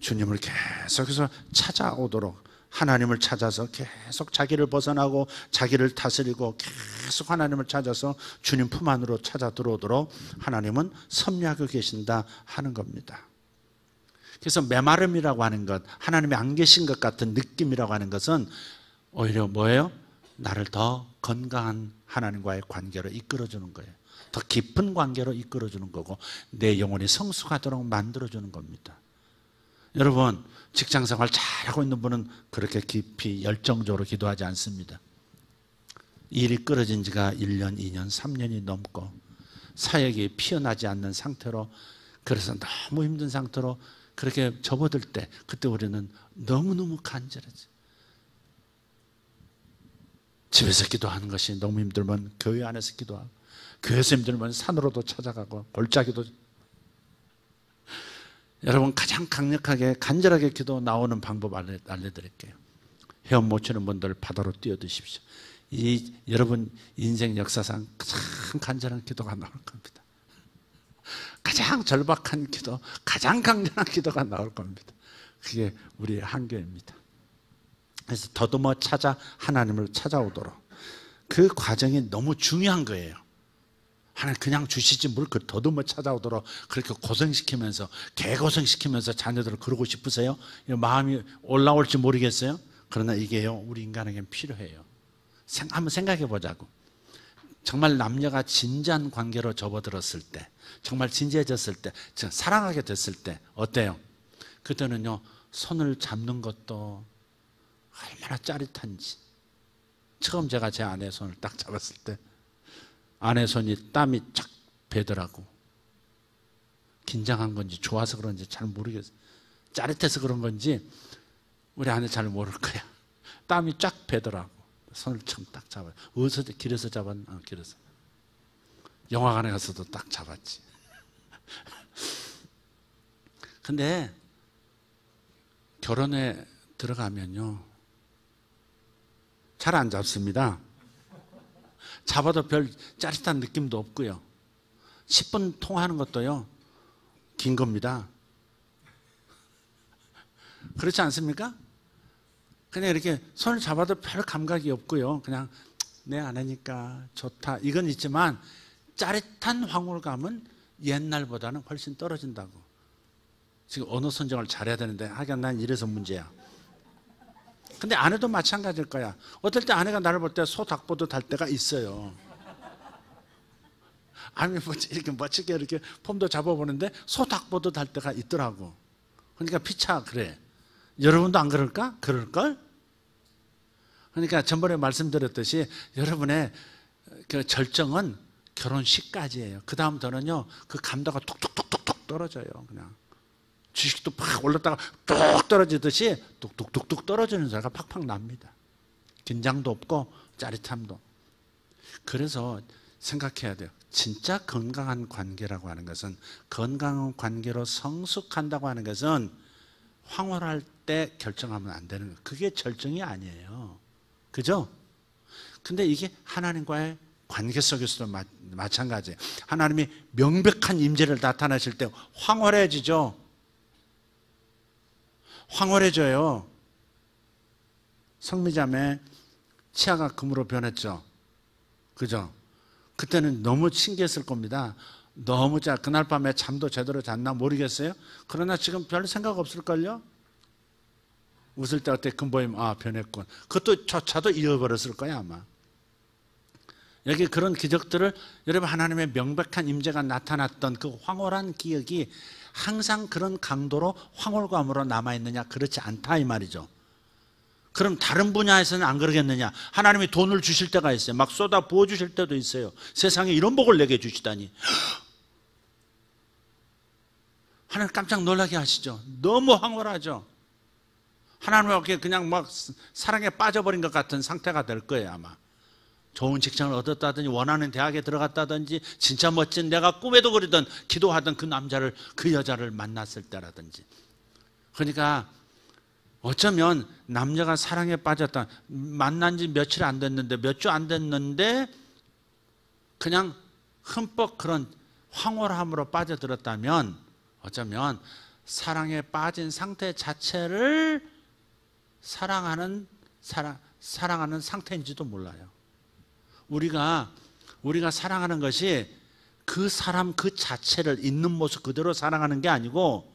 주님을 계속해서 찾아오도록, 하나님을 찾아서 계속 자기를 벗어나고 자기를 다스리고 계속 하나님을 찾아서 주님 품 안으로 찾아 들어오도록 하나님은 섭리하고 계신다 하는 겁니다. 그래서 메마름이라고 하는 것, 하나님이 안 계신 것 같은 느낌이라고 하는 것은 오히려 뭐예요? 나를 더 건강한 하나님과의 관계로 이끌어주는 거예요. 더 깊은 관계로 이끌어주는 거고 내 영혼이 성숙하도록 만들어주는 겁니다. 여러분, 직장생활 잘하고 있는 분은 그렇게 깊이 열정적으로 기도하지 않습니다. 일이 끊어진 지가 1년, 2년, 3년이 넘고 사역이 피어나지 않는 상태로, 그래서 너무 힘든 상태로 그렇게 접어들 때, 그때 우리는 너무너무 간절하지. 집에서 기도하는 것이 너무 힘들면 교회 안에서 기도하고, 교회에서 힘들면 산으로도 찾아가고 골짜기도. 여러분, 가장 강력하게 간절하게 기도 나오는 방법 알려드릴게요. 헤엄 못 치는 분들 바다로 뛰어드십시오. 이 여러분 인생 역사상 가장 간절한 기도가 나올 겁니다. 가장 절박한 기도, 가장 강렬한 기도가 나올 겁니다. 그게 우리의 한계입니다. 그래서 더듬어 찾아 하나님을 찾아오도록. 그 과정이 너무 중요한 거예요. 하나님 그냥 주시지 뭘 그 더듬어 찾아오도록 그렇게 고생시키면서 개고생시키면서 자녀들을 그러고 싶으세요? 마음이 올라올지 모르겠어요. 그러나 이게요 우리 인간에게는 필요해요. 한번 생각해 보자고. 정말 남녀가 진지한 관계로 접어들었을 때, 정말 진지해졌을 때, 사랑하게 됐을 때 어때요? 그때는요 손을 잡는 것도 얼마나 짜릿한지. 처음 제가 제 아내 손을 딱 잡았을 때 아내 손이 땀이 쫙 배더라고. 긴장한 건지 좋아서 그런지 잘 모르겠어요. 짜릿해서 그런 건지 우리 아내 잘 모를 거야. 땀이 쫙 배더라고. 손을 처음 딱 잡아요. 어디서 길에서 잡았나? 길에서. 영화관에 가서도 딱 잡았지. 근데 결혼에 들어가면요 잘 안 잡습니다. 잡아도 별 짜릿한 느낌도 없고요. 10분 통화하는 것도요 긴 겁니다. 그렇지 않습니까? 그냥 이렇게 손을 잡아도 별 감각이 없고요. 그냥 내 아내니까 좋다 이건 있지만 짜릿한 황홀감은 옛날보다는 훨씬 떨어진다고. 지금 언어 선정을 잘해야 되는데 하긴 난 이래서 문제야. 근데 아내도 마찬가지일 거야. 어떨 때 아내가 나를 볼 때 소 닭보듯 할 때가 있어요. 아니 뭐 이렇게 멋지게 이렇게 폼도 잡아보는데 소 닭보듯 할 때가 있더라고. 그러니까 피차 그래. 여러분도 안 그럴까? 그럴걸? 그러니까 전번에 말씀드렸듯이 여러분의 그 절정은 결혼식까지예요. 그 다음부터는요 그 감도가 툭툭툭툭 떨어져요. 그냥 주식도 팍 올랐다가 뚝 떨어지듯이 뚝뚝뚝뚝 떨어지는 소리가 팍팍 납니다. 긴장도 없고 짜릿함도. 그래서 생각해야 돼요. 진짜 건강한 관계라고 하는 것은, 건강한 관계로 성숙한다고 하는 것은 황홀할 때 결정하면 안 되는 거예요. 그게 절정이 아니에요. 그죠? 근데 이게 하나님과의 관계 속에서도 마찬가지예요. 하나님이 명백한 임재를 나타나실 때 황홀해지죠. 황홀해져요. 성미자매 치아가 금으로 변했죠. 그죠? 그때는 너무 신기했을 겁니다. 너무 그날 밤에 잠도 제대로 잤나 모르겠어요. 그러나 지금 별 생각 없을걸요? 웃을 때 어때? 금보임 변했군. 그것도 조차도 잃어버렸을 거야 아마. 여기 그런 기적들을 여러분 하나님의 명백한 임재가 나타났던 그 황홀한 기억이 항상 그런 강도로 황홀감으로 남아있느냐? 그렇지 않다 이 말이죠. 그럼 다른 분야에서는 안 그러겠느냐? 하나님이 돈을 주실 때가 있어요. 막 쏟아 부어주실 때도 있어요. 세상에 이런 복을 내게 주시다니. 하나님 깜짝 놀라게 하시죠. 너무 황홀하죠. 하나님께 그냥 막 사랑에 빠져버린 것 같은 상태가 될 거예요 아마. 좋은 직장을 얻었다든지 원하는 대학에 들어갔다든지 진짜 멋진 내가 꿈에도 그리던 기도하던 그 남자를 그 여자를 만났을 때라든지. 그러니까 어쩌면 남녀가 사랑에 빠졌다. 만난 지 며칠 안 됐는데 몇 주 안 됐는데 그냥 흠뻑 그런 황홀함으로 빠져들었다면 어쩌면 사랑에 빠진 상태 자체를 사랑하는 상태인지도 몰라요. 우리가 사랑하는 것이 그 사람 그 자체를 있는 모습 그대로 사랑하는 게 아니고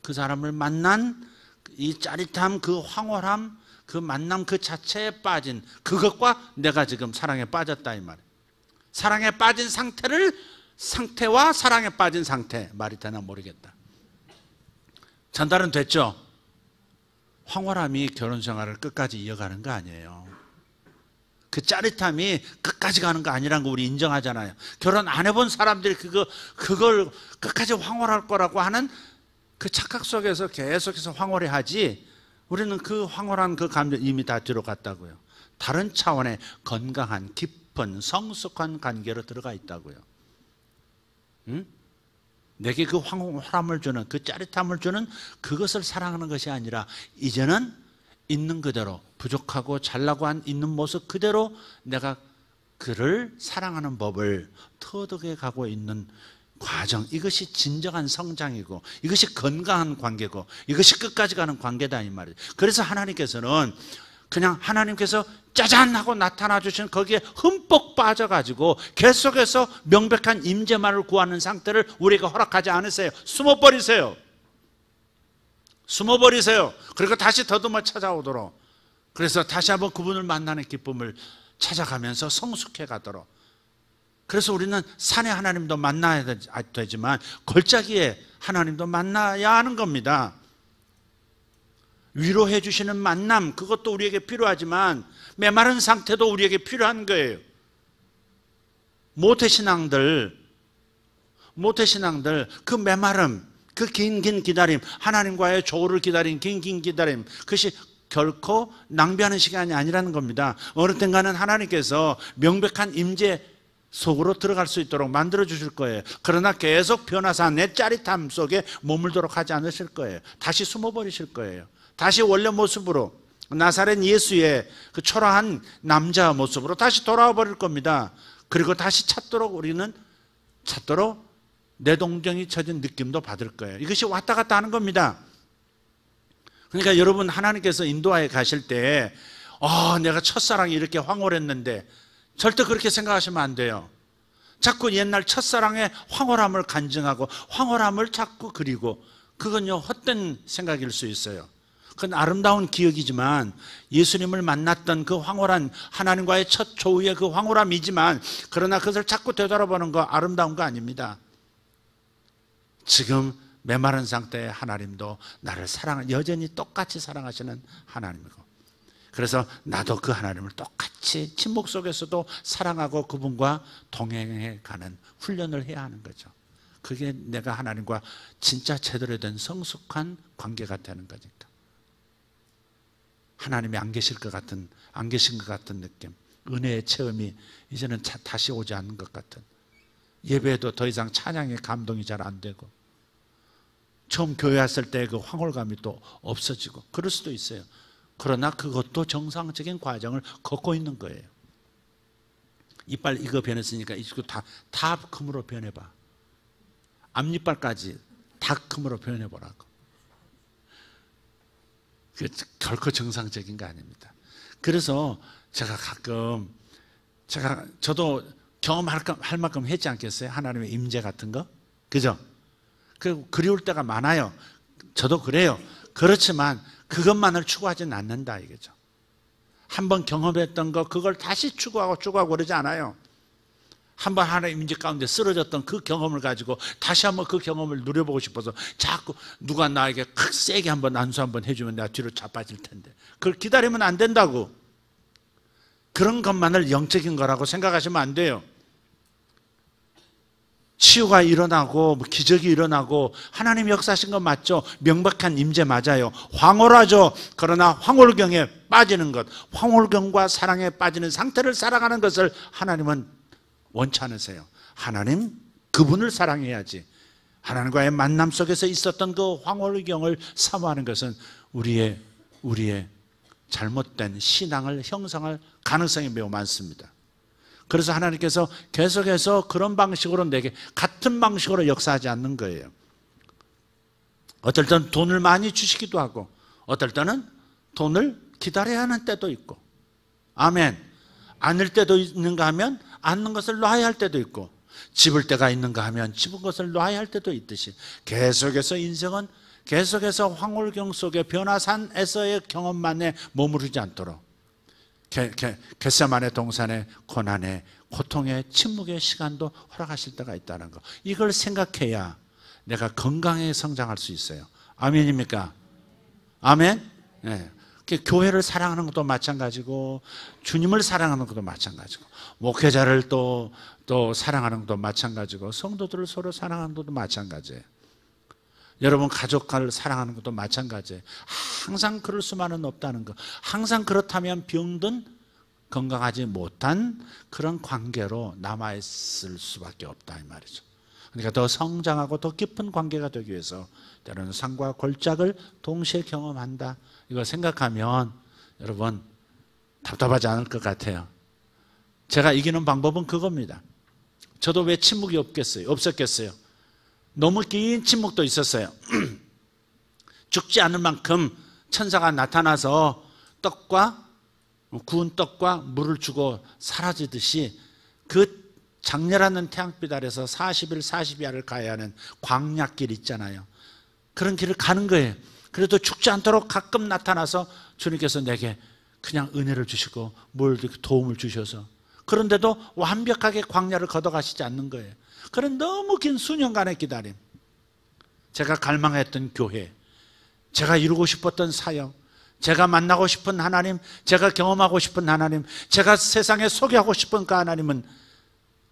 그 사람을 만난 이 짜릿함, 그 황홀함, 그 만남 그 자체에 빠진 그것과 내가 지금 사랑에 빠졌다 이 말이에요. 사랑에 빠진 상태와 사랑에 빠진 상태, 말이 되나 모르겠다. 전달은 됐죠? 황홀함이 결혼 생활을 끝까지 이어가는 거 아니에요. 그 짜릿함이 끝까지 가는 거 아니라는 거 우리 인정하잖아요. 결혼 안 해본 사람들이 그걸 끝까지 황홀할 거라고 하는 그 착각 속에서 계속해서 황홀해 하지, 우리는 그 황홀한 그 감정 이미 다 들어갔다고요. 다른 차원의 건강한 깊은 성숙한 관계로 들어가 있다고요. 응? 내게 그 황홀함을 주는, 그 짜릿함을 주는 그것을 사랑하는 것이 아니라 이제는 있는 그대로, 부족하고 잘나고 한 있는 모습 그대로 내가 그를 사랑하는 법을 터득해 가고 있는 과정, 이것이 진정한 성장이고 이것이 건강한 관계고 이것이 끝까지 가는 관계다 이 말이에요. 그래서 하나님께서는 그냥 하나님께서 짜잔 하고 나타나 주신 거기에 흠뻑 빠져가지고 계속해서 명백한 임재만을 구하는 상태를 우리가 허락하지 않으세요. 숨어버리세요. 숨어버리세요. 그리고 다시 더듬어 찾아오도록, 그래서 다시 한번 그분을 만나는 기쁨을 찾아가면서 성숙해 가도록. 그래서 우리는 산에 하나님도 만나야 되지만 골짜기에 하나님도 만나야 하는 겁니다. 위로해 주시는 만남, 그것도 우리에게 필요하지만 메마른 상태도 우리에게 필요한 거예요. 모태신앙들 그 메마름, 그 긴 기다림, 하나님과의 조우를 기다린 긴 기다림, 그것이 결코 낭비하는 시간이 아니라는 겁니다. 어느 땐가는 하나님께서 명백한 임재 속으로 들어갈 수 있도록 만들어 주실 거예요. 그러나 계속 변화사 내 짜릿함 속에 머물도록 하지 않으실 거예요. 다시 숨어버리실 거예요. 다시 원래 모습으로, 나사렛 예수의 그 초라한 남자 모습으로 다시 돌아와 버릴 겁니다. 그리고 다시 우리는 찾도록 내동정이 쳐진 느낌도 받을 거예요. 이것이 왔다 갔다 하는 겁니다. 그러니까 여러분, 하나님께서 인도하에 가실 때 내가 첫사랑이 이렇게 황홀했는데, 절대 그렇게 생각하시면 안 돼요. 자꾸 옛날 첫사랑의 황홀함을 간증하고 황홀함을 자꾸 그리고, 그건요 헛된 생각일 수 있어요. 그건 아름다운 기억이지만, 예수님을 만났던 그 황홀한 하나님과의 첫 조우의 그 황홀함이지만, 그러나 그것을 자꾸 되돌아보는 거 아름다운 거 아닙니다. 지금 메마른 상태의 하나님도 나를 여전히 똑같이 사랑하시는 하나님이고, 그래서 나도 그 하나님을 똑같이 침묵 속에서도 사랑하고 그분과 동행해 가는 훈련을 해야 하는 거죠. 그게 내가 하나님과 진짜 제대로 된 성숙한 관계가 되는 거니까. 하나님이 안 계신 것 같은 느낌, 은혜의 체험이 이제는 다시 오지 않는 것 같은, 예배에도 더 이상 찬양의 감동이 잘 안 되고, 처음 교회 왔을 때 그 황홀감이 또 없어지고 그럴 수도 있어요. 그러나 그것도 정상적인 과정을 걷고 있는 거예요. 이빨 이거 변했으니까 이거 다 금으로 변해봐. 앞니빨까지 다 금으로 변해보라고. 결코 정상적인 거 아닙니다. 그래서 제가 가끔 저도 경험할 만큼 했지 않겠어요? 하나님의 임재 같은 거, 그죠? 그리울 때가 많아요. 저도 그래요. 그렇지만 그것만을 추구하지는 않는다 이거죠. 한번 경험했던 거 그걸 다시 추구하고 그러지 않아요. 한번 하나님 임재 가운데 쓰러졌던 그 경험을 가지고 다시 한번 그 경험을 누려보고 싶어서 자꾸 누가 나에게 세게 한번 안수 한번 해주면 내가 뒤로 자빠질 텐데, 그걸 기다리면 안 된다고. 그런 것만을 영적인 거라고 생각하시면 안 돼요. 치유가 일어나고 기적이 일어나고 하나님 역사하신 건 맞죠. 명백한 임재 맞아요. 황홀하죠. 그러나 황홀경에 빠지는 것, 황홀경과 사랑에 빠지는 상태를 살아가는 것을 하나님은 원치 않으세요. 하나님 그분을 사랑해야지. 하나님과의 만남 속에서 있었던 그 황홀경을 사모하는 것은 우리의 잘못된 신앙을 형성할 가능성이 매우 많습니다. 그래서 하나님께서 계속해서 그런 방식으로 내게 같은 방식으로 역사하지 않는 거예요. 어떨 때는 돈을 많이 주시기도 하고, 어떨 때는 돈을 기다려야 하는 때도 있고, 아멘. 않을 때도 있는가 하면 않는 것을 놔야 할 때도 있고, 집을 때가 있는가 하면 집은 것을 놔야 할 때도 있듯이, 계속해서 인생은 계속해서 황홀경 속의 변화산에서의 경험만에 머무르지 않도록 겟세마네 동산의 고난의 고통의 침묵의 시간도 허락하실 때가 있다는 거, 이걸 생각해야 내가 건강하게 성장할 수 있어요. 아멘입니까? 아멘? 네. 교회를 사랑하는 것도 마찬가지고, 주님을 사랑하는 것도 마찬가지고, 목회자를 또 사랑하는 것도 마찬가지고, 성도들을 서로 사랑하는 것도 마찬가지예요. 여러분 가족을 사랑하는 것도 마찬가지예요. 항상 그럴 수만은 없다는 거. 항상 그렇다면 병든 건강하지 못한 그런 관계로 남아있을 수밖에 없다 이 말이죠. 그러니까 더 성장하고 더 깊은 관계가 되기 위해서 때로는 산과 골짜기를 동시에 경험한다, 이거 생각하면 여러분 답답하지 않을 것 같아요. 제가 이기는 방법은 그겁니다. 저도 왜 침묵이 없었겠어요? 너무 긴 침묵도 있었어요. 죽지 않을 만큼 천사가 나타나서 떡과 구운 떡과 물을 주고 사라지듯이 그 장렬하는 태양빛 아래서 40일 40야를 가야 하는 광야길 있잖아요. 그런 길을 가는 거예요. 그래도 죽지 않도록 가끔 나타나서 주님께서 내게 그냥 은혜를 주시고 뭘 도움을 주셔서, 그런데도 완벽하게 광야를 걷어가시지 않는 거예요. 그런 너무 긴 수년간의 기다림, 제가 갈망했던 교회, 제가 이루고 싶었던 사역, 제가 만나고 싶은 하나님, 제가 경험하고 싶은 하나님, 제가 세상에 소개하고 싶은 그 하나님은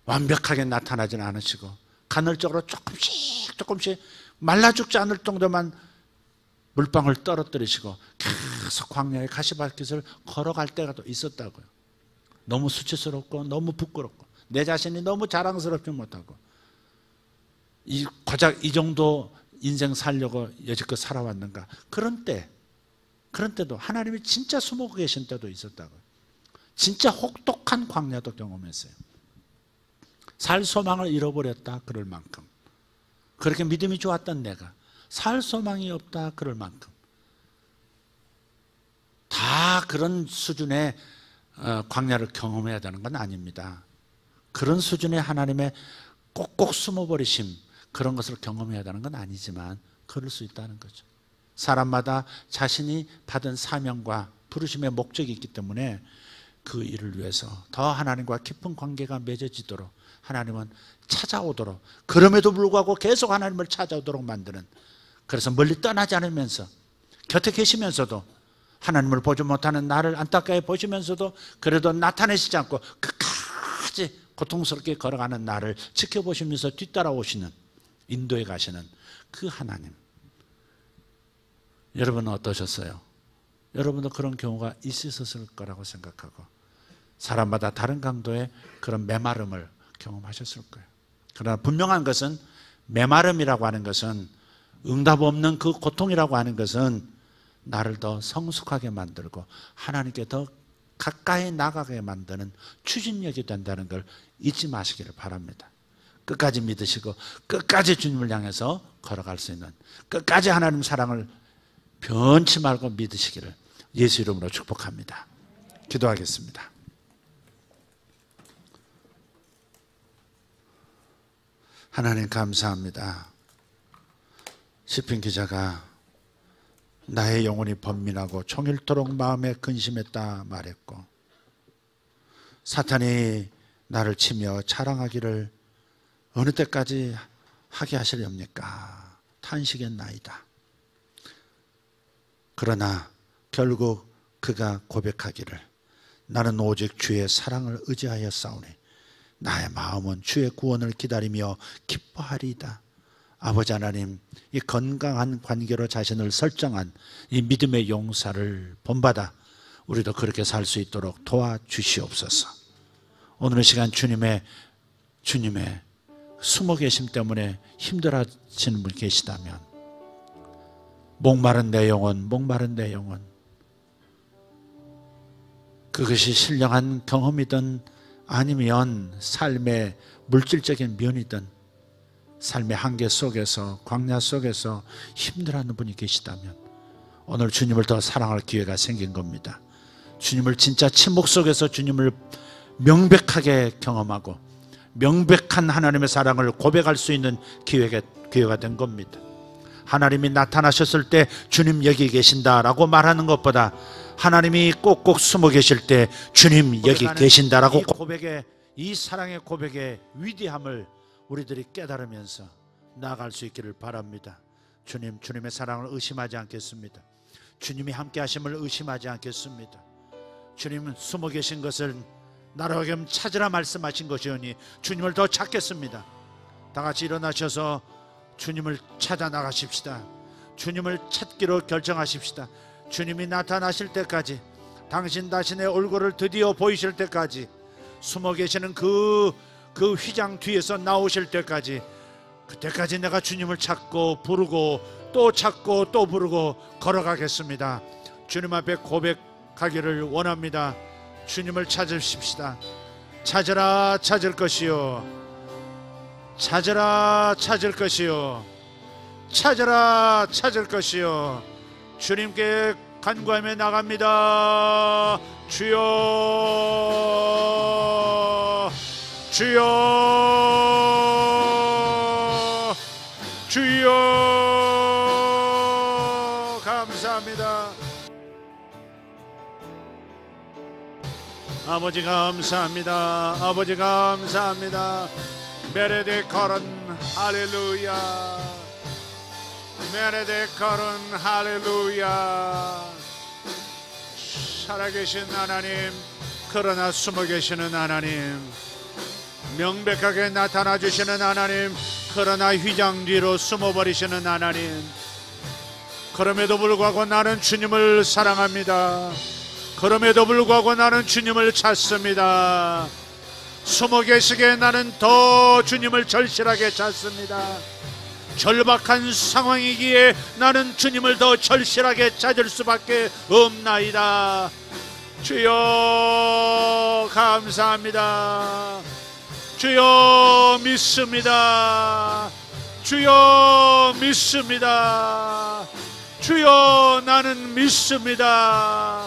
완벽하게 나타나지는 않으시고 간헐적으로 조금씩 조금씩 말라 죽지 않을 정도만 물방울 떨어뜨리시고 계속 광야의 가시밭길을 걸어갈 때가 또 있었다고요. 너무 수치스럽고 너무 부끄럽고 내 자신이 너무 자랑스럽지 못하고 고작 이 정도 인생 살려고 여지껏 살아왔는가, 그런 때도 하나님이 진짜 숨어 계신 때도 있었다고요. 진짜 혹독한 광야도 경험했어요. 살 소망을 잃어버렸다 그럴 만큼, 그렇게 믿음이 좋았던 내가 살 소망이 없다 그럴 만큼, 다 그런 수준의 광야를 경험해야 되는 건 아닙니다. 그런 수준의 하나님의 꼭꼭 숨어버리심, 그런 것을 경험해야 되는 건 아니지만 그럴 수 있다는 거죠. 사람마다 자신이 받은 사명과 부르심의 목적이 있기 때문에 그 일을 위해서 더 하나님과 깊은 관계가 맺어지도록 하나님은 찾아오도록, 그럼에도 불구하고 계속 하나님을 찾아오도록 만드는, 그래서 멀리 떠나지 않으면서 곁에 계시면서도 하나님을 보지 못하는 나를 안타까이 보시면서도 그래도 나타내시지 않고 끝까지 고통스럽게 걸어가는 나를 지켜보시면서 뒤따라오시는, 인도에 가시는 그 하나님. 여러분은 어떠셨어요? 여러분도 그런 경우가 있으셨을 거라고 생각하고 사람마다 다른 강도의 그런 메마름을 경험하셨을 거예요. 그러나 분명한 것은 메마름이라고 하는 것은, 응답 없는 그 고통이라고 하는 것은 나를 더 성숙하게 만들고 하나님께 더 가까이 나가게 만드는 추진력이 된다는 걸 잊지 마시기를 바랍니다. 끝까지 믿으시고 끝까지 주님을 향해서 걸어갈 수 있는, 끝까지 하나님 사랑을 변치 말고 믿으시기를 예수 이름으로 축복합니다. 기도하겠습니다. 하나님 감사합니다. 시편 기자가 나의 영혼이 번민하고 종일토록 마음에 근심했다 말했고, 사탄이 나를 치며 자랑하기를 어느 때까지 하게 하시렵니까? 탄식했나이다. 그러나 결국 그가 고백하기를 나는 오직 주의 사랑을 의지하여 싸우니 나의 마음은 주의 구원을 기다리며 기뻐하리이다. 아버지 하나님, 이 건강한 관계로 자신을 설정한 이 믿음의 용사를 본받아 우리도 그렇게 살 수 있도록 도와주시옵소서. 오늘 시간 주님의 숨어 계심 때문에 힘들어하시는 분 계시다면, 목마른 내 영혼, 목마른 내 영혼, 그것이 신령한 경험이든 아니면 삶의 물질적인 면이든 삶의 한계 속에서, 광야 속에서 힘들어하는 분이 계시다면 오늘 주님을 더 사랑할 기회가 생긴 겁니다. 주님을 진짜 침묵 속에서 주님을 명백하게 경험하고 명백한 하나님의 사랑을 고백할 수 있는 기회가 된 겁니다. 하나님이 나타나셨을 때 주님 여기 계신다라고 말하는 것보다 하나님이 꼭꼭 숨어 계실 때 주님 여기 계신다라고 고백의, 이 사랑의 고백의 위대함을 우리들이 깨달으면서 나아갈 수 있기를 바랍니다. 주님의 사랑을 의심하지 않겠습니다. 주님이 함께 하심을 의심하지 않겠습니다. 주님은 숨어 계신 것을 나로 하여금 찾으라 말씀하신 것이오니 주님을 더 찾겠습니다. 다 같이 일어나셔서 주님을 찾아 나가십시다. 주님을 찾기로 결정하십시다. 주님이 나타나실 때까지, 당신 자신의 얼굴을 드디어 보이실 때까지, 숨어 계시는 그 휘장 뒤에서 나오실 때까지, 그때까지 내가 주님을 찾고 부르고 또 찾고 또 부르고 걸어가겠습니다. 주님 앞에 고백하기를 원합니다. 주님을 찾으십시다. 찾으라 찾을 것이요, 찾으라 찾을 것이요, 찾으라 찾을 것이요. 주님께 간구하며 나갑니다. 주여, 주여, 주여. 감사합니다. 아버지 감사합니다. 아버지 감사합니다. 메레데 커런 할렐루야. 메레데 커런 할렐루야. 살아계신 하나님, 그러나 숨어 계시는 하나님, 명백하게 나타나 주시는 하나님, 그러나 휘장 뒤로 숨어버리시는 하나님, 그럼에도 불구하고 나는 주님을 사랑합니다. 그럼에도 불구하고 나는 주님을 찾습니다. 숨어 계시기에 나는 더 주님을 절실하게 찾습니다. 절박한 상황이기에 나는 주님을 더 절실하게 찾을 수밖에 없나이다. 주여 감사합니다. 주여 믿습니다. 주여 믿습니다. 주여 나는 믿습니다.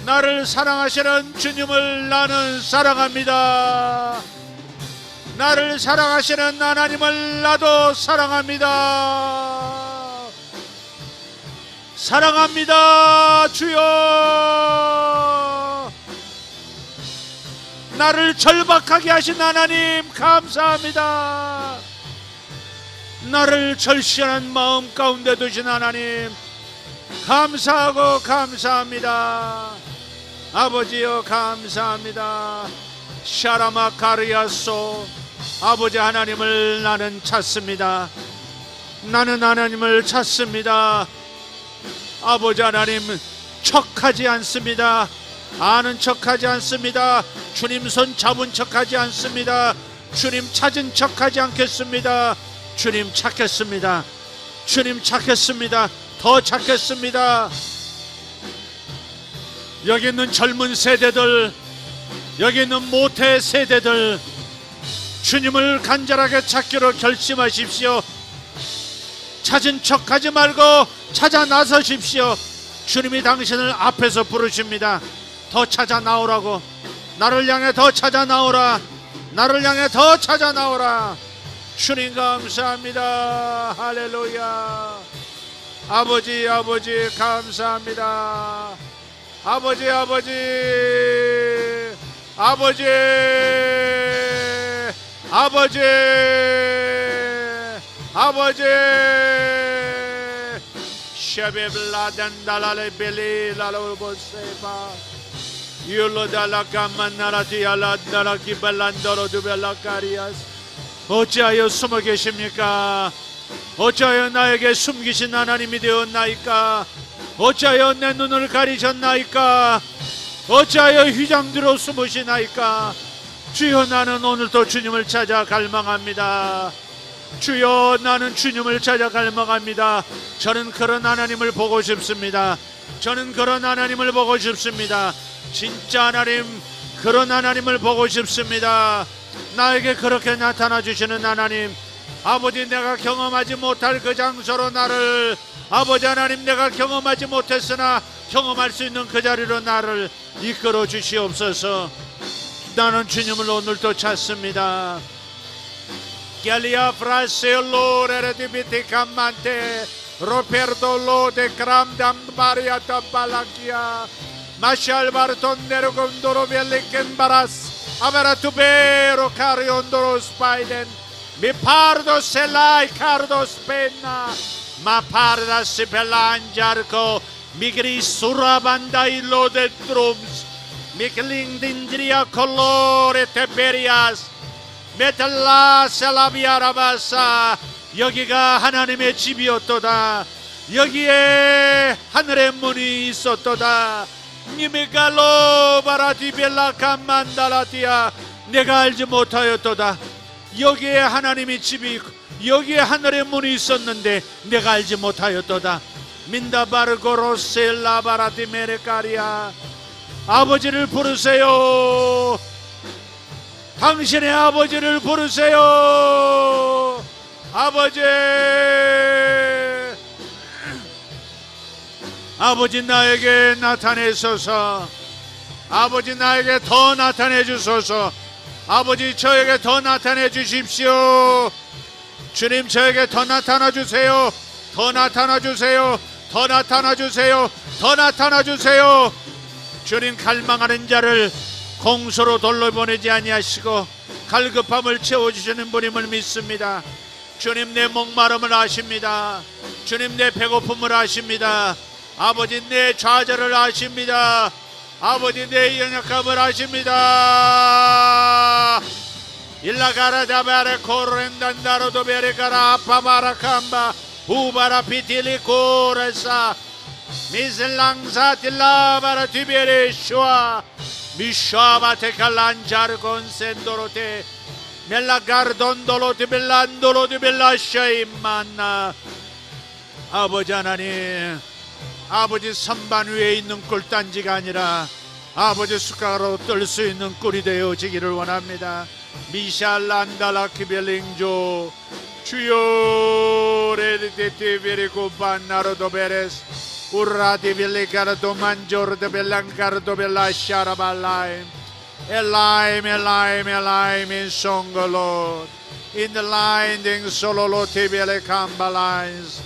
나를 사랑하시는 주님을 나는 사랑합니다. 나를 사랑하시는 하나님을 나도 사랑합니다. 사랑합니다. 주여, 나를 절박하게 하신 하나님 감사합니다. 나를 절실한 마음 가운데 두신 하나님 감사하고 감사합니다. 아버지여 감사합니다. 샤라마 카리아소, 아버지 하나님을 나는 찾습니다. 나는 하나님을 찾습니다. 아버지 하나님 척하지 않습니다. 아는 척하지 않습니다. 주님 손 잡은 척하지 않습니다. 주님 찾은 척하지 않겠습니다. 주님 찾겠습니다. 주님 찾겠습니다. 더 찾겠습니다. 여기 있는 젊은 세대들, 여기 있는 모태 세대들, 주님을 간절하게 찾기로 결심하십시오. 찾은 척하지 말고 찾아 나서십시오. 주님이 당신을 앞에서 부르십니다. 더 찾아 나오라고. 나를 향해 더 찾아 나오라. 나를 향해 더 찾아 나오라. 주님 감사합니다. 할렐루야. 아버지 아버지 감사합니다. 아버지 아버지 아버지 아버지 아버지 샤베블라단달라레벨리 라로보세바 율로달라카만나라티알라나라키발란도로두벨라카리아스. 어찌하여 숨어 계십니까? 어찌하여 나에게 숨기신 하나님이 되었나이까? 어찌하여 내 눈을 가리셨나이까? 어찌하여 휘장뒤로 숨으시나이까? 주여, 나는 오늘도 주님을 찾아 갈망합니다. 주여, 나는 주님을 찾아 갈망합니다. 저는 그런 하나님을 보고 싶습니다. 저는 그런 하나님을 보고 싶습니다. 진짜 하나님, 그런 하나님을 보고 싶습니다. 나에게 그렇게 나타나 주시는 하나님, 아버지, 내가 경험하지 못할 그 장소로 나를, 아버지 하나님, 내가 경험하지 못했으나 경험할 수 있는 그 자리로 나를 이끌어 주시옵소서. 나는 주님을 오늘도 찾습니다. Galia fraseolo redibiti camante Roberto lo de cramdam bariata balakia Mashal barton nero gondoro veliken baras Avera tubero cariondoro spaiden Mi pardo selai cardo spenna Ma parda si pelangiarco Mi gris surabanda illo de drums Mi klingdindria colore teperias 메탈라 셀라비아라바사. 여기가 하나님의 집이었도다. 여기에 하늘의 문이 있었도다. 니메갈로 바라디벨라 캄만달라티아. 내가 알지 못하였도다. 여기에 하나님의 집이 있고 여기에 하늘의 문이 있었는데 내가 알지 못하였도다. 민다바르고로셀라 바라디메레카리아. 아버지를 부르세요. 당신의 아버지를 부르세요. 아버지, 아버지 나에게 나타내소서. 아버지 나에게 더 나타내 주소서. 아버지 저에게 더 나타내 주십시오. 주님 저에게 더 나타나 주세요. 더 나타나 주세요. 더 나타나 주세요. 더 나타나 주세요. 주님 갈망하는 자를 공소로 돌려보내지 아니하시고 갈급함을 채워주시는 분임을 믿습니다. 주님 내 목마름을 아십니다. 주님 내 배고픔을 아십니다. 아버지 내 좌절을 아십니다. 아버지 내 연약함을 아십니다. 일라가라다바레 코렌단다로도 베레가라 아파바라캄바 우바라 피틸리 코레사 미슬랑사 딜라바라 디베레 슈아 미샤바테 칼란자르곤 센도로테 멜라가르돈돌로 디벨란돌로 디벨라샤임만나. 아버지 하나님, 아버지 선반 위에 있는 꿀단지가 아니라 아버지 숟가락으로 뜰 수 있는 꿀이 되어지기를 원합니다. 미샬란달라 키벨링조 주요 레디티비리고 반나로도 베레스 우라디빌리가르도 만조르도 벨랑가르도 벨라샤라발라임 엘라임 인송글로 in the line sololo tibele cambalines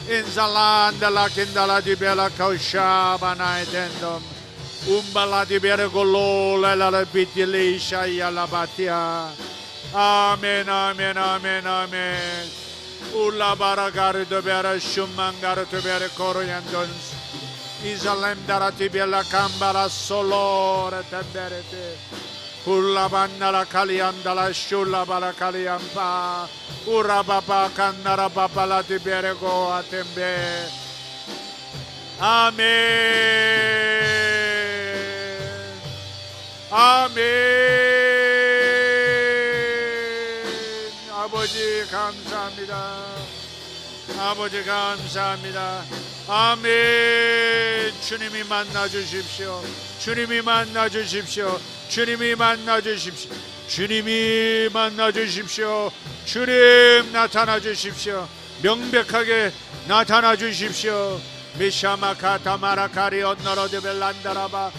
in zalanda la kindala di bella causha banai tendom umbala di bergolo la bitilisha yala batia. Amen, amen, amen, amen. Ulla baragare do bere shumangare to bere coriandons Isalem darati bella cambara solore temberete Ulla bandala kaliandala shulla bara kaliampa Ura baba kannara baba la di bere go atembe. Amen, amen. 아버지 감사합니다. 아버지 감사합니다. 아멘. 주님이 만나 주십시오. 주님이 만나 주십시오. 주님이 만나 주십시오. 주님이 만나 주십시오. 주님 나타나 주십시오. 명백하게 나타나 주십시오. 미샤마카타마라카리 언너로드 벨란다라바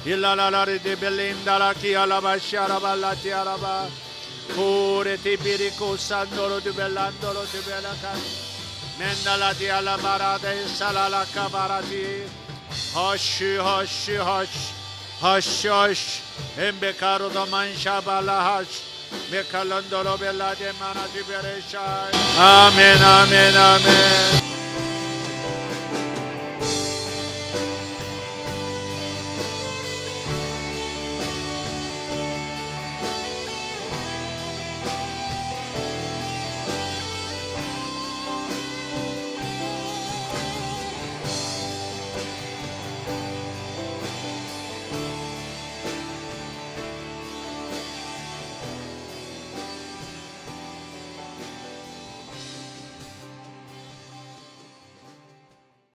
일라라라리디 벨림다라키 알라바시아라발라티아라바 Pure ti pirico sandoro di bellandolo di belacan Mendala di alabarada e salala cabarati Hush, hush, hush Hush, hush Embecaro da manshabala hush Becalandolo bella de mana di beresha Amen, amen, amen.